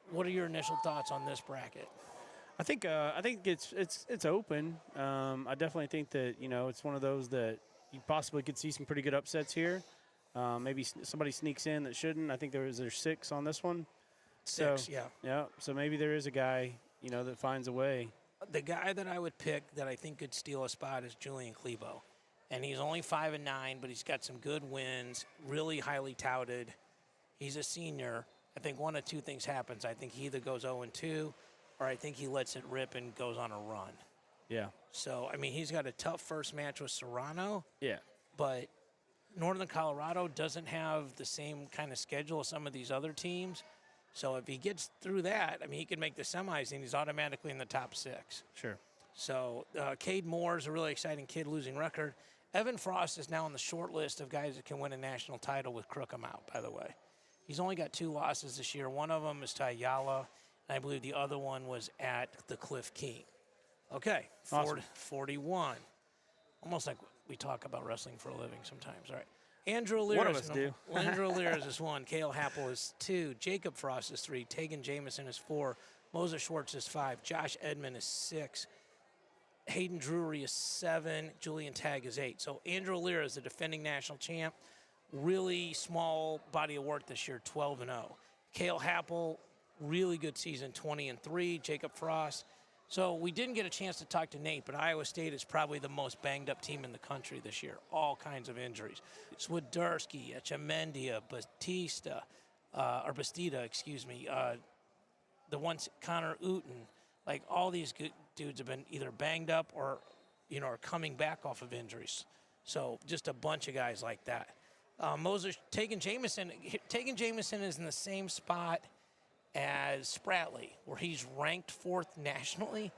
What are your initial thoughts on this bracket? I think it's open. I definitely think that it's one of those that you possibly could see some pretty good upsets here. Maybe somebody sneaks in that shouldn't. I think there's 6 on this one. 6, so, yeah. Yeah. So maybe there is a guy that finds a way. The guy that I would pick that I think could steal a spot is Julian Klebo. And he's only 5-9, but he's got some good wins, really highly touted. He's a senior. I think one of 2 things happens. I think he either goes 0-2, or I think he lets it rip and goes on a run. Yeah. So, I mean, he's got a tough first match with Serrano, Yeah. but Northern Colorado doesn't have the same kind of schedule as some of these other teams. So if he gets through that, I mean, he can make the semis, and he's automatically in the top 6. Sure. So Cade Moore is a really exciting kid, losing record. Evan Frost is now on the short list of guys that can win a national title with Crookham out, by the way. He's only got 2 losses this year. One of them is to Ayala, and I believe the other one was at the Cliff King. Okay, Awesome. 41. Almost like we talk about wrestling for a living sometimes. All right. Andrew Lear One of us do. Andrew Lear is 1. Cale Happel is 2. Jacob Frost is 3. Tegan Jamison is 4. Moses Schwartz is 5. Josh Edmond is 6. Hayden Drury is 7. Julian Tagg is 8. So Andrew Lear is the defending national champ. Really small body of work this year, 12-0. Cale Happel, really good season, 20-3. Jacob Frost. So we didn't get a chance to talk to Nate, but Iowa State is probably the most banged-up team in the country this year. All kinds of injuries. Swiderski, Echemendia, Bastida, the ones Connor Uten, like all these good dudes have been either banged up or, are coming back off of injuries. So just a bunch of guys like that. Tegan Jamison is in the same spot as Spratley, where he's ranked 4th nationally,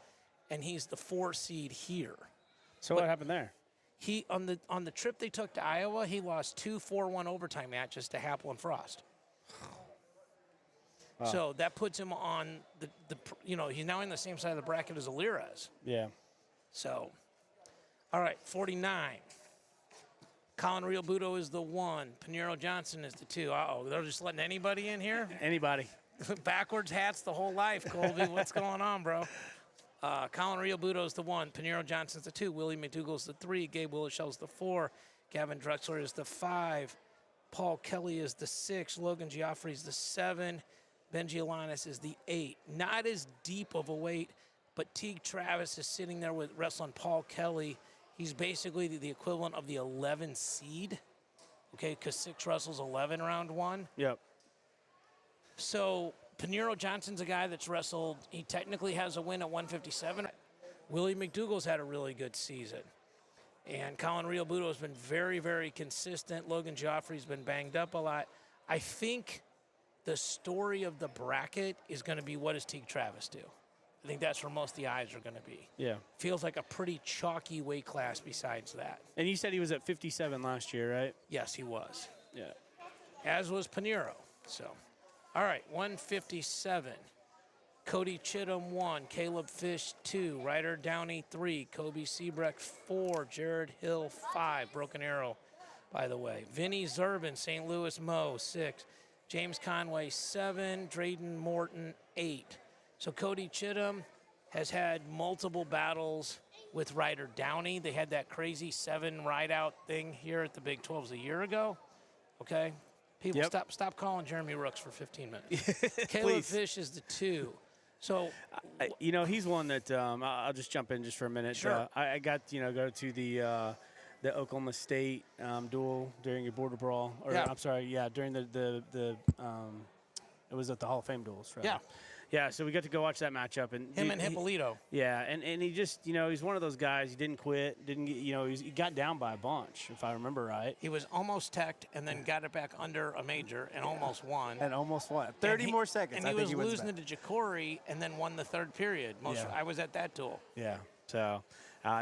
and he's the 4 seed here. So what happened there? He on the trip they took to Iowa, he lost 2 4-1 overtime matches to Happel and Frost. Wow. So that puts him on the he's now in the same side of the bracket as Alirez. Yeah. So, all right, 49. Colin Real Budo is the 1. Pinheiro Johnson is the 2. Uh-oh, they're just letting anybody in here? Anybody. Backwards hats the whole life, Colby. What's going on, bro? Colin Real Budo is the 1. Pinheiro Johnson's the 2. Willie McDougall's the 3. Gabe Willishel's the 4. Gavin Drexler is the 5. Paul Kelly is the 6. Logan Geoffrey's the 7. Benji Alanis is the 8. Not as deep of a weight, but Teague Travis is sitting there with wrestling Paul Kelly. He's basically the equivalent of the 11 seed, okay, because 6 wrestles 11 round 1. Yep. So Pinheiro Johnson's a guy that's wrestled. He technically has a win at 157. Willie McDougall's had a really good season. And Colin Real Budo has been very, very consistent. Logan Geoffrey's been banged up a lot. I think the story of the bracket is going to be, what does Teague Travis do? I think that's where most of the eyes are going to be. Yeah. Feels like a pretty chalky weight class besides that. And you said he was at 57 last year, right? Yes, he was. Yeah. As was Pinheiro. So, all right, 157. Cody Chittum 1, Caleb Fish 2, Ryder Downey 3, Kobe Seabrecht 4, Jared Hill 5, Broken Arrow, by the way. Vinny Zerbin, St. Louis Mo 6, James Conway 7, Drayden Morton 8. So Cody Chittum has had multiple battles with Ryder Downey. They had that crazy 7 ride-out thing here at the Big 12s a year ago. Okay? People, Yep. stop calling Jeremy Rooks for 15 minutes. Caleb Please. Fish is the 2. So, He's one that I'll just jump in just for a minute. Sure. I got go to the Oklahoma State duel during your border brawl. Or Yeah. I'm sorry, during the it was at the Hall of Fame duels, right? Yeah. Yeah, so we got to go watch that matchup, and him and Hippolito. Yeah, and he just he's one of those guys. He didn't quit, didn't get, he got down by a bunch, if I remember right. He was almost teched and then got it back under a major and almost won. And almost won. 30 more seconds. And I he think was wins losing that. it to Ja'Cory and then won the 3rd period. Yeah. I was at that duel. Yeah. So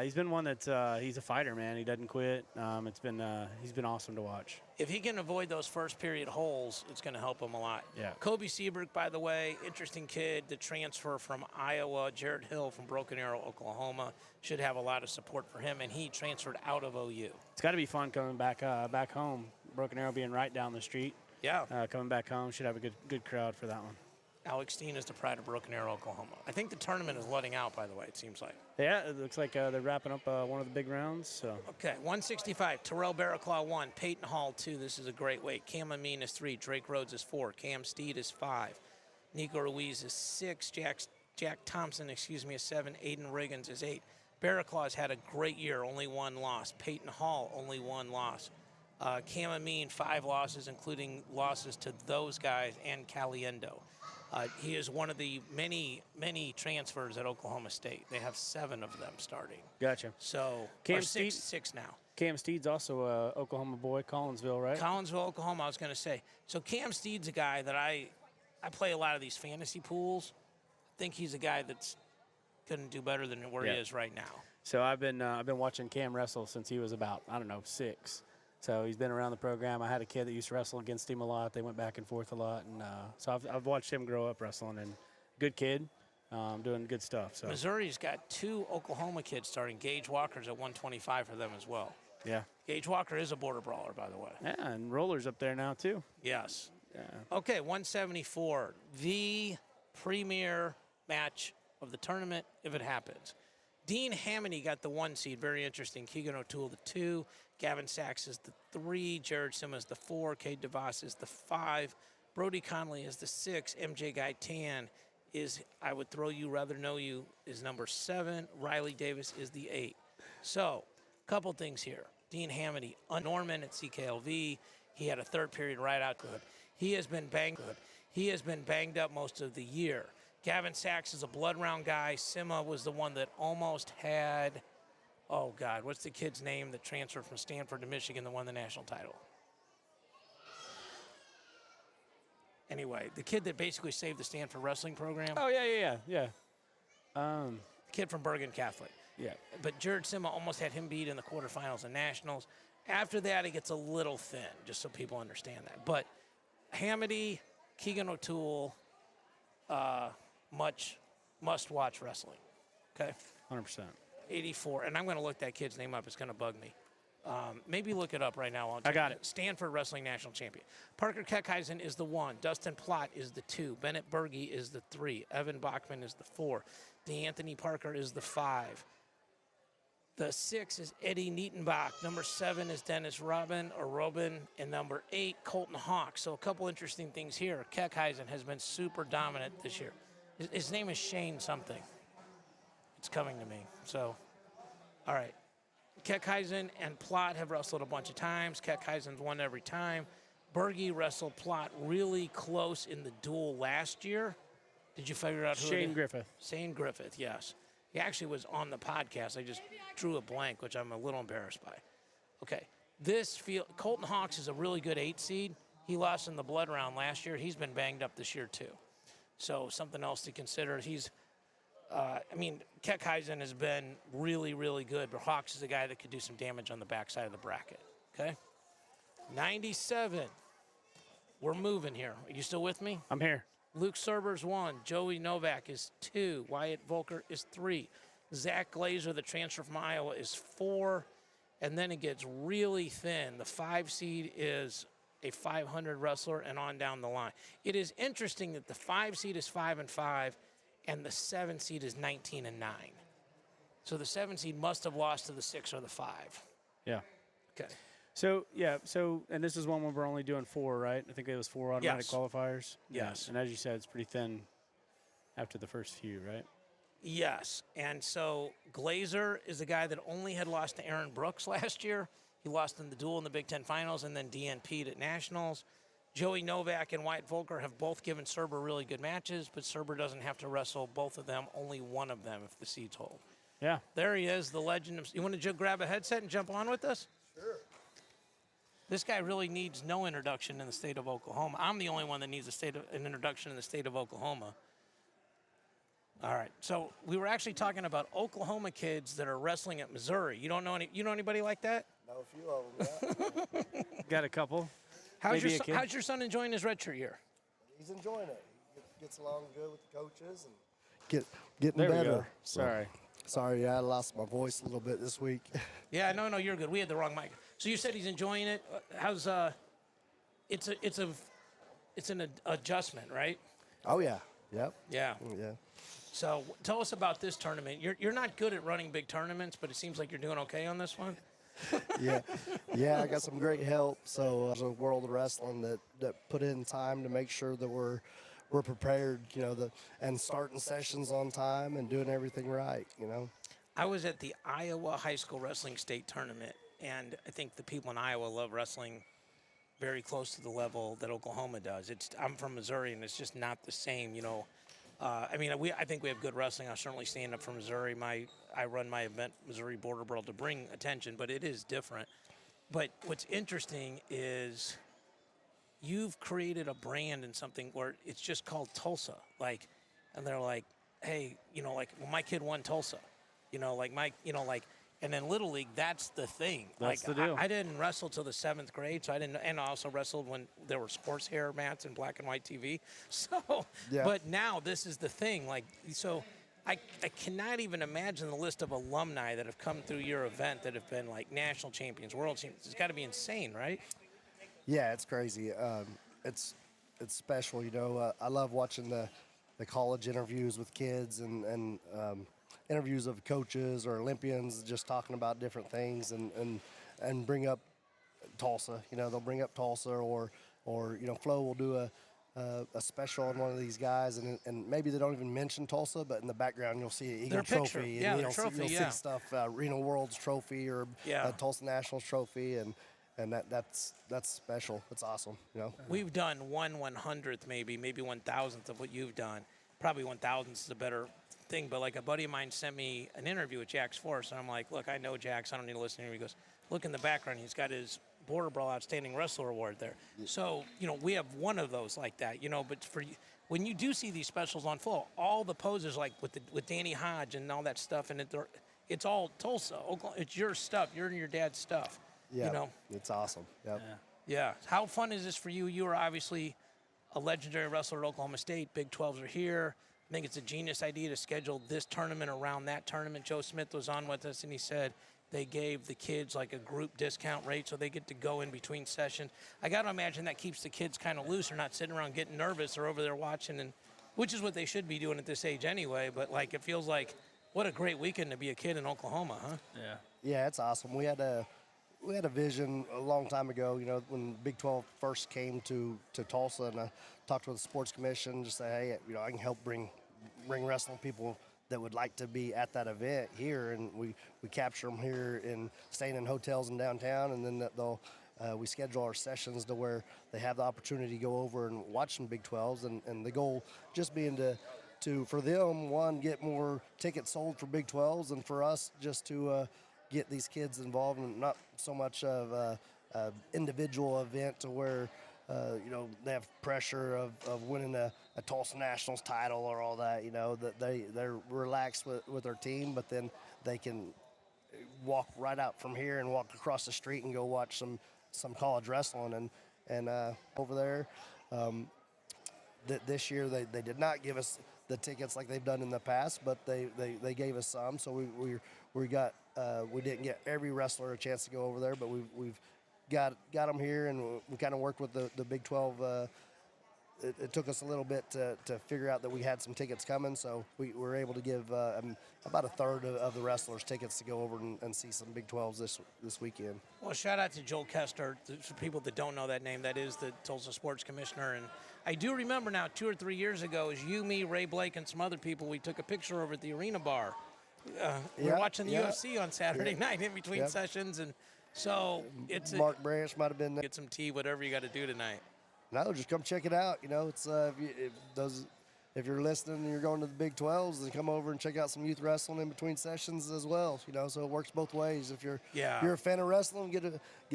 he's been one that he's a fighter, man. He doesn't quit. He's been awesome to watch. If he can avoid those first period holes, it's going to help him a lot. Yeah. Kobe Seabrook, by the way, interesting kid. The transfer from Iowa. Jared Hill from Broken Arrow, Oklahoma, should have a lot of support for him, and he transferred out of OU. It's got to be fun coming back home. Broken Arrow being right down the street. Yeah. Coming back home, should have a good crowd for that one. Alex Steen is the pride of Broken Arrow, Oklahoma. I think the tournament is letting out, by the way, it seems like. Yeah, it looks like they're wrapping up one of the big rounds. So. Okay, 165. Terrell Barraclaw 1. Peyton Hall 2. This is a great weight. Cam Amin is 3. Drake Rhodes is 4. Cam Steed is 5. Nico Ruiz is 6. Jack Thompson, is 7. Aiden Riggins is 8. Barraclaw's had a great year, only 1 loss. Peyton Hall, only 1 loss. Cam Amin, 5 losses, including losses to those guys and Caliendo. He is one of the many, many transfers at Oklahoma State. They have 7 of them starting. Gotcha. So, Cam or Steed- six now. Cam Steed's also a Oklahoma boy, Collinsville, right? Collinsville, Oklahoma, I was going to say. So Cam Steed's a guy that I play a lot of these fantasy pools. I think he's a guy that's going to do better than where he is right now. So I've been watching Cam wrestle since he was about 6. So he's been around the program. I had a kid that used to wrestle against him a lot. They went back and forth a lot, and so I've watched him grow up wrestling. And good kid, doing good stuff. So Missouri's got 2 Oklahoma kids starting. Gage Walker's at 125 for them as well. yeah, Gage Walker is a border brawler, by the way. yeah, and Roller's up there now too. Yes. Yeah. Okay, 174. The premier match of the tournament, if it happens. Dean Hamony got the 1 seed. Very interesting. Keegan O'Toole the 2. Gavin Sachs is the 3. Jared Simmons the 4. Cade DeVos is the 5. Brody Conley is the 6. MJ Gaitan is I Would Throw You, Rather Know You is number 7. Riley Davis is the 8. So, couple things here. Dean Hamony, Norman at CKLV. He had a 3rd period right out good. He has been banged up most of the year. Gavin Sachs is a blood round guy. Sima was the one that almost had, oh God, what's the kid's name that transferred from Stanford to Michigan that won the national title? Anyway, the kid that basically saved the Stanford wrestling program, Oh yeah. kid from Bergen Catholic. Yeah. But Jared Sima almost had him beat in the quarterfinals and nationals. After that, it gets a little thin, just so people understand that. But Hamity, Keegan O'Toole, much must-watch wrestling. Okay, 100%. 84, and I'm going to look that kid's name up. It's going to bug me. Maybe look it up right now. I got it. Stanford Wrestling National Champion. Parker Keckheisen is the 1. Dustin Plott is the 2. Bennett Berge is the 3. Evan Bachman is the 4. DeAnthony Parker is the 5. The 6 is Eddie Nietenbach. Number 7 is Dennis Robin, and number 8, Colton Hawk. So a couple interesting things here. Keckheisen has been super dominant this year. His name is Shane something. It's coming to me. So, all right. Keckheisen and Plott have wrestled a bunch of times. Keckheisen's won every time. Berge wrestled Plott really close in the duel last year. Did you figure out who it Shane is? Griffith. Shane Griffith, yes. He actually was on the podcast. I just drew a blank, which I'm a little embarrassed by. Okay. Colton Hawks is a really good 8 seed. He lost in the blood round last year. He's been banged up this year, too. So something else to consider. Keckheisen has been really, really good, but Hawks is a guy that could do some damage on the backside of the bracket. Okay? 97. We're moving here. Are you still with me? I'm here. Luke Serber's 1. Joey Novak is 2. Wyatt Volker is 3. Zach Glazer, the transfer from Iowa, is 4. And then it gets really thin. The 5 seed is a 500 wrestler and on down the line. It is interesting that the 5 seed is 5-5 and the 7 seed is 19-9. So the 7 seed must have lost to the 6 or the 5. Yeah. Okay. So, and this is one where we're only doing 4, right? I think it was 4 automatic Yes. qualifiers. Yes. And as you said, it's pretty thin after the first few, right? Yes. And so Glazer is a guy that only had lost to Aaron Brooks last year. He lost in the duel in the Big Ten Finals and then DNP'd at Nationals. Joey Novak and Wyatt Volker have both given Serber really good matches, but Serber doesn't have to wrestle both of them, only one of them if the seeds hold. Yeah. There he is, the legend. You want to grab a headset and jump on with us? Sure. This guy really needs no introduction in the state of Oklahoma. I'm the only one that needs an introduction in the state of Oklahoma. All right. So we were actually talking about Oklahoma kids that are wrestling at Missouri. You know anybody like that? Know a few of them, yeah. Got a couple. How's Maybe a kid. your son enjoying his redshirt year? He's enjoying it. He gets along good with the coaches and getting There better. we go. Sorry. Sorry, I lost my voice a little bit this week. Yeah, no, you're good. We had the wrong mic. So you said he's enjoying it. How's it's an adjustment, right? Oh yeah. Yep. Yeah. Yeah. So tell us about this tournament. You're not good at running big tournaments, but it seems like you're doing okay on this one. Yeah, I got some great help. So there's a World of Wrestling that put in time to make sure that we're prepared, and starting sessions on time and doing everything right, I was at the Iowa High School Wrestling State Tournament, and I think the people in Iowa love wrestling very close to the level that Oklahoma does. I'm from Missouri, and it's just not the same, I think we have good wrestling. I'll certainly stand up for Missouri. I run my event, Missouri Border Brawl, to bring attention, but it is different. But what's interesting is you've created a brand and something where it's just called Tulsa. And they're like, hey, my kid won Tulsa. And then Little League, that's the thing. That's the deal. I didn't wrestle till the 7th grade, so I didn't, and I also wrestled when there was horsehair mats and black and white TV. So, Yeah. But now this is the thing. I cannot even imagine the list of alumni that have come through your event that have been national champions, world champions. It's got to be insane, right? Yeah, it's crazy. It's special, I love watching the college interviews with kids and interviews of coaches or Olympians just talking about different things and bring up Tulsa. They'll bring up Tulsa or Flo will do a special on one of these guys and maybe they don't even mention Tulsa, but in the background you'll see an Eagle Their picture. Trophy. Yeah, And their trophy, you'll yeah. see stuff, Reno World's Trophy or Tulsa Nationals Trophy and that's special. It's awesome, We've done 1/100th, maybe 1,000th of what you've done. Probably 1,000th is a better thing, but a buddy of mine sent me an interview with Jax Forrest, and I'm like, look, I know Jax. I don't need to listen to him. He goes, look in the background. He's got his Border Brawl Outstanding Wrestler Award there. So, we have one of those like that, but when you do see these specials on Flow, all the poses like with Danny Hodge and all that stuff, and it's all Tulsa, Oklahoma. It's your stuff. You're in your dad's stuff. Yeah, it's awesome. Yep. Yeah. How fun is this for you? You are obviously a legendary wrestler at Oklahoma State. Big 12s are here. I think it's a genius idea to schedule this tournament around that tournament. Joe Smith was on with us, and he said they gave the kids like a group discount rate so they get to go in between sessions. I got to imagine that keeps the kids kind of loose. They're not sitting around getting nervous. They're over there watching, and which is what they should be doing at this age anyway. But, like, it feels like what a great weekend to be a kid in Oklahoma, huh? Yeah. Yeah, it's awesome. We had a vision a long time ago, when Big 12 first came to Tulsa, and I talked with the sports commission, just say, hey, I can help bring wrestling people that would like to be at that event here, and we capture them here and staying in hotels in downtown, and then we schedule our sessions to where they have the opportunity to go over and watch some Big 12s, and the goal just being to for them, one, get more tickets sold for Big 12s, and for us just to get these kids involved, and not so much of a individual event to where they have pressure of winning a Tulsa Nationals title or all that. That they're relaxed with their team, but then they can walk right out from here and walk across the street and go watch some college wrestling. And over there, this year they did not give us the tickets like they've done in the past, but they gave us some. So we didn't get every wrestler a chance to go over there, but we've got them here, and we kind of worked with the Big 12. It took us a little bit to figure out that we had some tickets coming, so we were able to give about a third of the wrestlers tickets to go over and see some Big 12s this weekend. Well, shout out to Joel Kester. For people that don't know that name, that is the Tulsa Sports Commissioner. And I do remember now 2 or 3 years ago, as you, me, Ray Blake, and some other people, we took a picture over at the Arena Bar. We were watching the UFC on Saturday night in between sessions, and so it's Mark Branch might have been there. Get some tea, whatever you got to do tonight. No, just come check it out. It's if you're listening and you're going to the Big 12s, then come over and check out some youth wrestling in between sessions as well. So it works both ways. If you're a fan of wrestling, get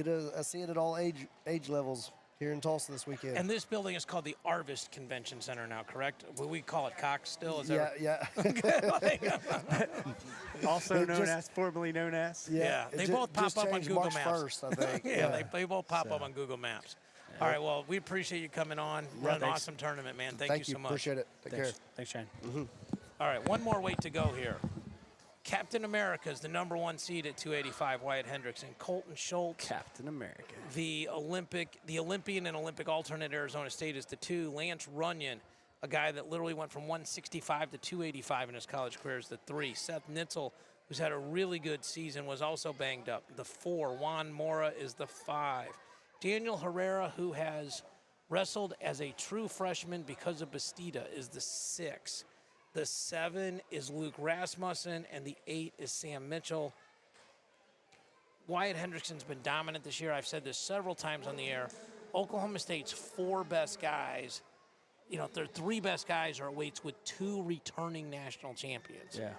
a see it at all age levels here in Tulsa this weekend. And this building is called the Arvist Convention Center now, correct? Will we call it Cox still? Is yeah. Formerly known as. Yeah, they both pop up on Google March Maps. 1st, I think. They both pop up on Google Maps. All right, well, we appreciate you coming on. Run an awesome tournament, man. Thank you so much. Appreciate it. Take care. Thanks, Shane. Mm-hmm. All right, one more weight to go here. Captain America is the #1 seed at 285, Wyatt Hendrickson. Colton Schultz, Captain America. the Olympian and Olympic alternate at Arizona State, is the 2. Lance Runyon, a guy that literally went from 165 to 285 in his college career, is the 3. Seth Nitzel, who's had a really good season, was also banged up, the 4. Juan Mora is the 5. Daniel Herrera, who has wrestled as a true freshman because of Bastida, is the 6. The 7 is Luke Rasmussen, and the 8 is Sam Mitchell. Wyatt Hendrickson's been dominant this year. I've said this several times on the air. Oklahoma State's 4 best guys, their 3 best guys are at weights with 2 returning national champions. Yeah.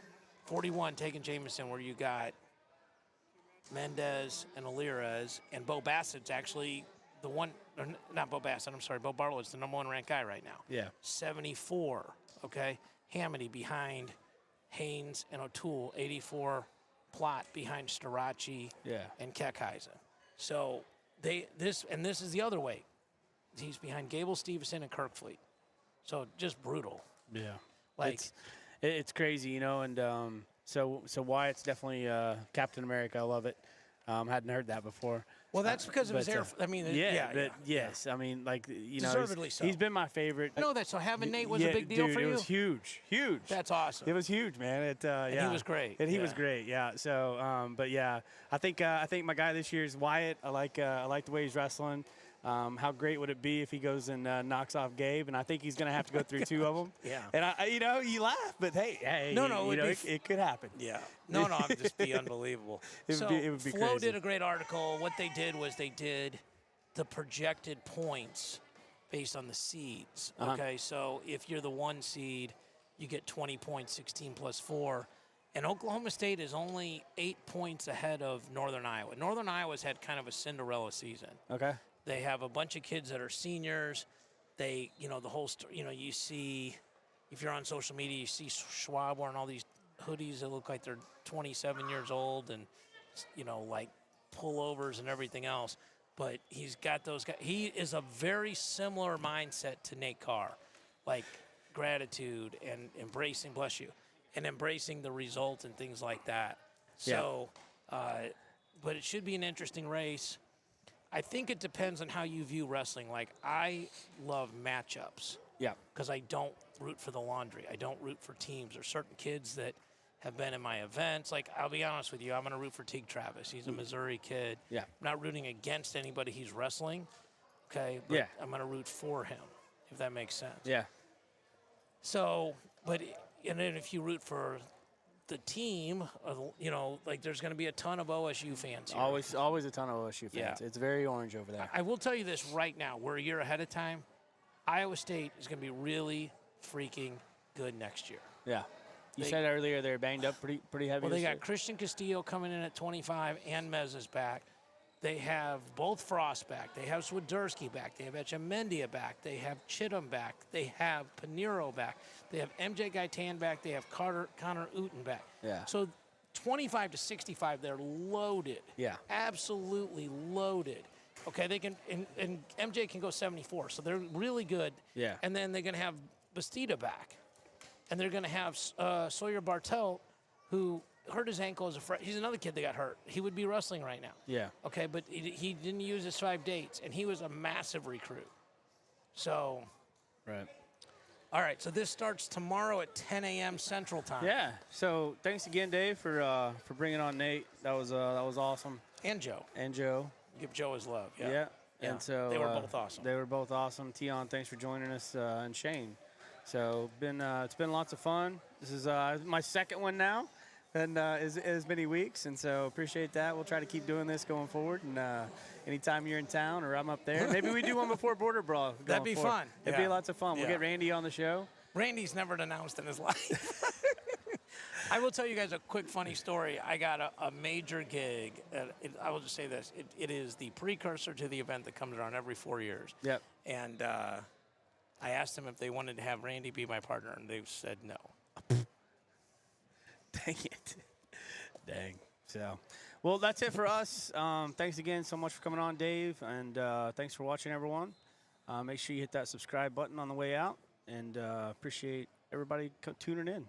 41, Taken Jameson, where you got Mendez and Alirez, and Bo Bassett's actually the one, or not Bo Bassett, I'm sorry, Bo Bartlett's the #1 ranked guy right now. Yeah. 74, okay? Hamady behind Haynes and O'Toole, 84 Plot behind Starachi and Keckheisen. So this is the other way. He's behind Gable Stevenson and Kirkfleet. So just brutal. Yeah. Like it's crazy, and so Wyatt's definitely Captain America. I love it. Hadn't heard that before. Well, that's because of his air. Yes. I mean, Deservedly so. He's been my favorite. I know that. So having Nate was a big deal for you. It was huge. That's awesome. It was huge, man. And he was great. And he was great. Yeah. So, but yeah, I think my guy this year is Wyatt. I like the way he's wrestling. How great would it be if he goes and knocks off Gabe? And I think he's going to have to go through 2 of them. Yeah. And you laugh, but hey, it could happen. Yeah. No, it'd just be unbelievable. It would be Flo crazy. did a great article. What they did was they did the projected points based on the seeds. Okay, so if you're the 1 seed, you get 20 points, 16 plus 4. And Oklahoma State is only 8 points ahead of Northern Iowa. Northern Iowa's had kind of a Cinderella season. Okay. They have a bunch of kids that are seniors. They, you know, the whole, you know, you see, if you're on social media, you see Schwab wearing all these hoodies that look like they're 27 years old and, you know, like pullovers and everything else. But he's got those guys. He is a very similar mindset to Nate Carr, like gratitude and embracing, bless you, and embracing the result and things like that. So, but it should be an interesting race. I think it depends on how you view wrestling. Like, I love matchups. Yeah. Because I don't root for the laundry. I don't root for teams. There's certain kids that have been in my events. Like, I'll be honest with you, I'm going to root for Teague Travis. He's a Missouri kid. Yeah. I'm not rooting against anybody he's wrestling, okay? But Yeah. I'm going to root for him, if that makes sense. Yeah. So, but, and then if you root for the team, you know, like there's going to be a ton of OSU fans here. Always a ton of OSU fans. Yeah. It's very orange over there. I will tell you this right now. We're a year ahead of time. Iowa State is going to be really freaking good next year. Yeah. You They- said earlier they're banged up pretty heavy. Well, they this got year. Christian Castillo coming in at 25 and Mez is back. They have both Frost back. They have Swiderski back. They have Echemendia back. They have Chittum back. They have Paniro back. They have MJ Gaitan back. They have Connor Uten back. Yeah. So 25 to 65, they're loaded. Yeah. Absolutely loaded. Okay, they can, and MJ can go 74, so they're really good. Yeah. And then they're going to have Bastida back. And they're going to have Sawyer Bartelt, who hurt his ankle as a freshman. He's another kid that got hurt. He would be wrestling right now. Yeah. Okay, but he didn't use his 5 dates, and he was a massive recruit. So, Right. all right, so this starts tomorrow at 10 a.m. Central Time. Yeah. So thanks again, Dave, for bringing on Nate. That was awesome. And Joe. And Joe. Give Joe his love. Yeah. Yeah. Yeah. And so They were both awesome. They were both awesome. Tion, thanks for joining us, and Shane. So it's been lots of fun. This is my second one now, and as many weeks, and so appreciate that. We'll try to keep doing this going forward, and anytime you're in town or I'm up there, maybe we do one before Border Brawl. That'd be forward. fun. It'd Yeah. be lots of fun. We'll Yeah. get Randy on the show. Randy's never announced in his life. I will tell you guys a quick funny story. I got a major gig. I will just say this. It is the precursor to the event that comes around every 4 years. Yep. And I asked them if they wanted to have Randy be my partner, and they've said no. Dang it. Dang. So, well, that's it for us. Thanks again so much for coming on, Dave, and thanks for watching, everyone. Make sure you hit that subscribe button on the way out, and appreciate everybody tuning in.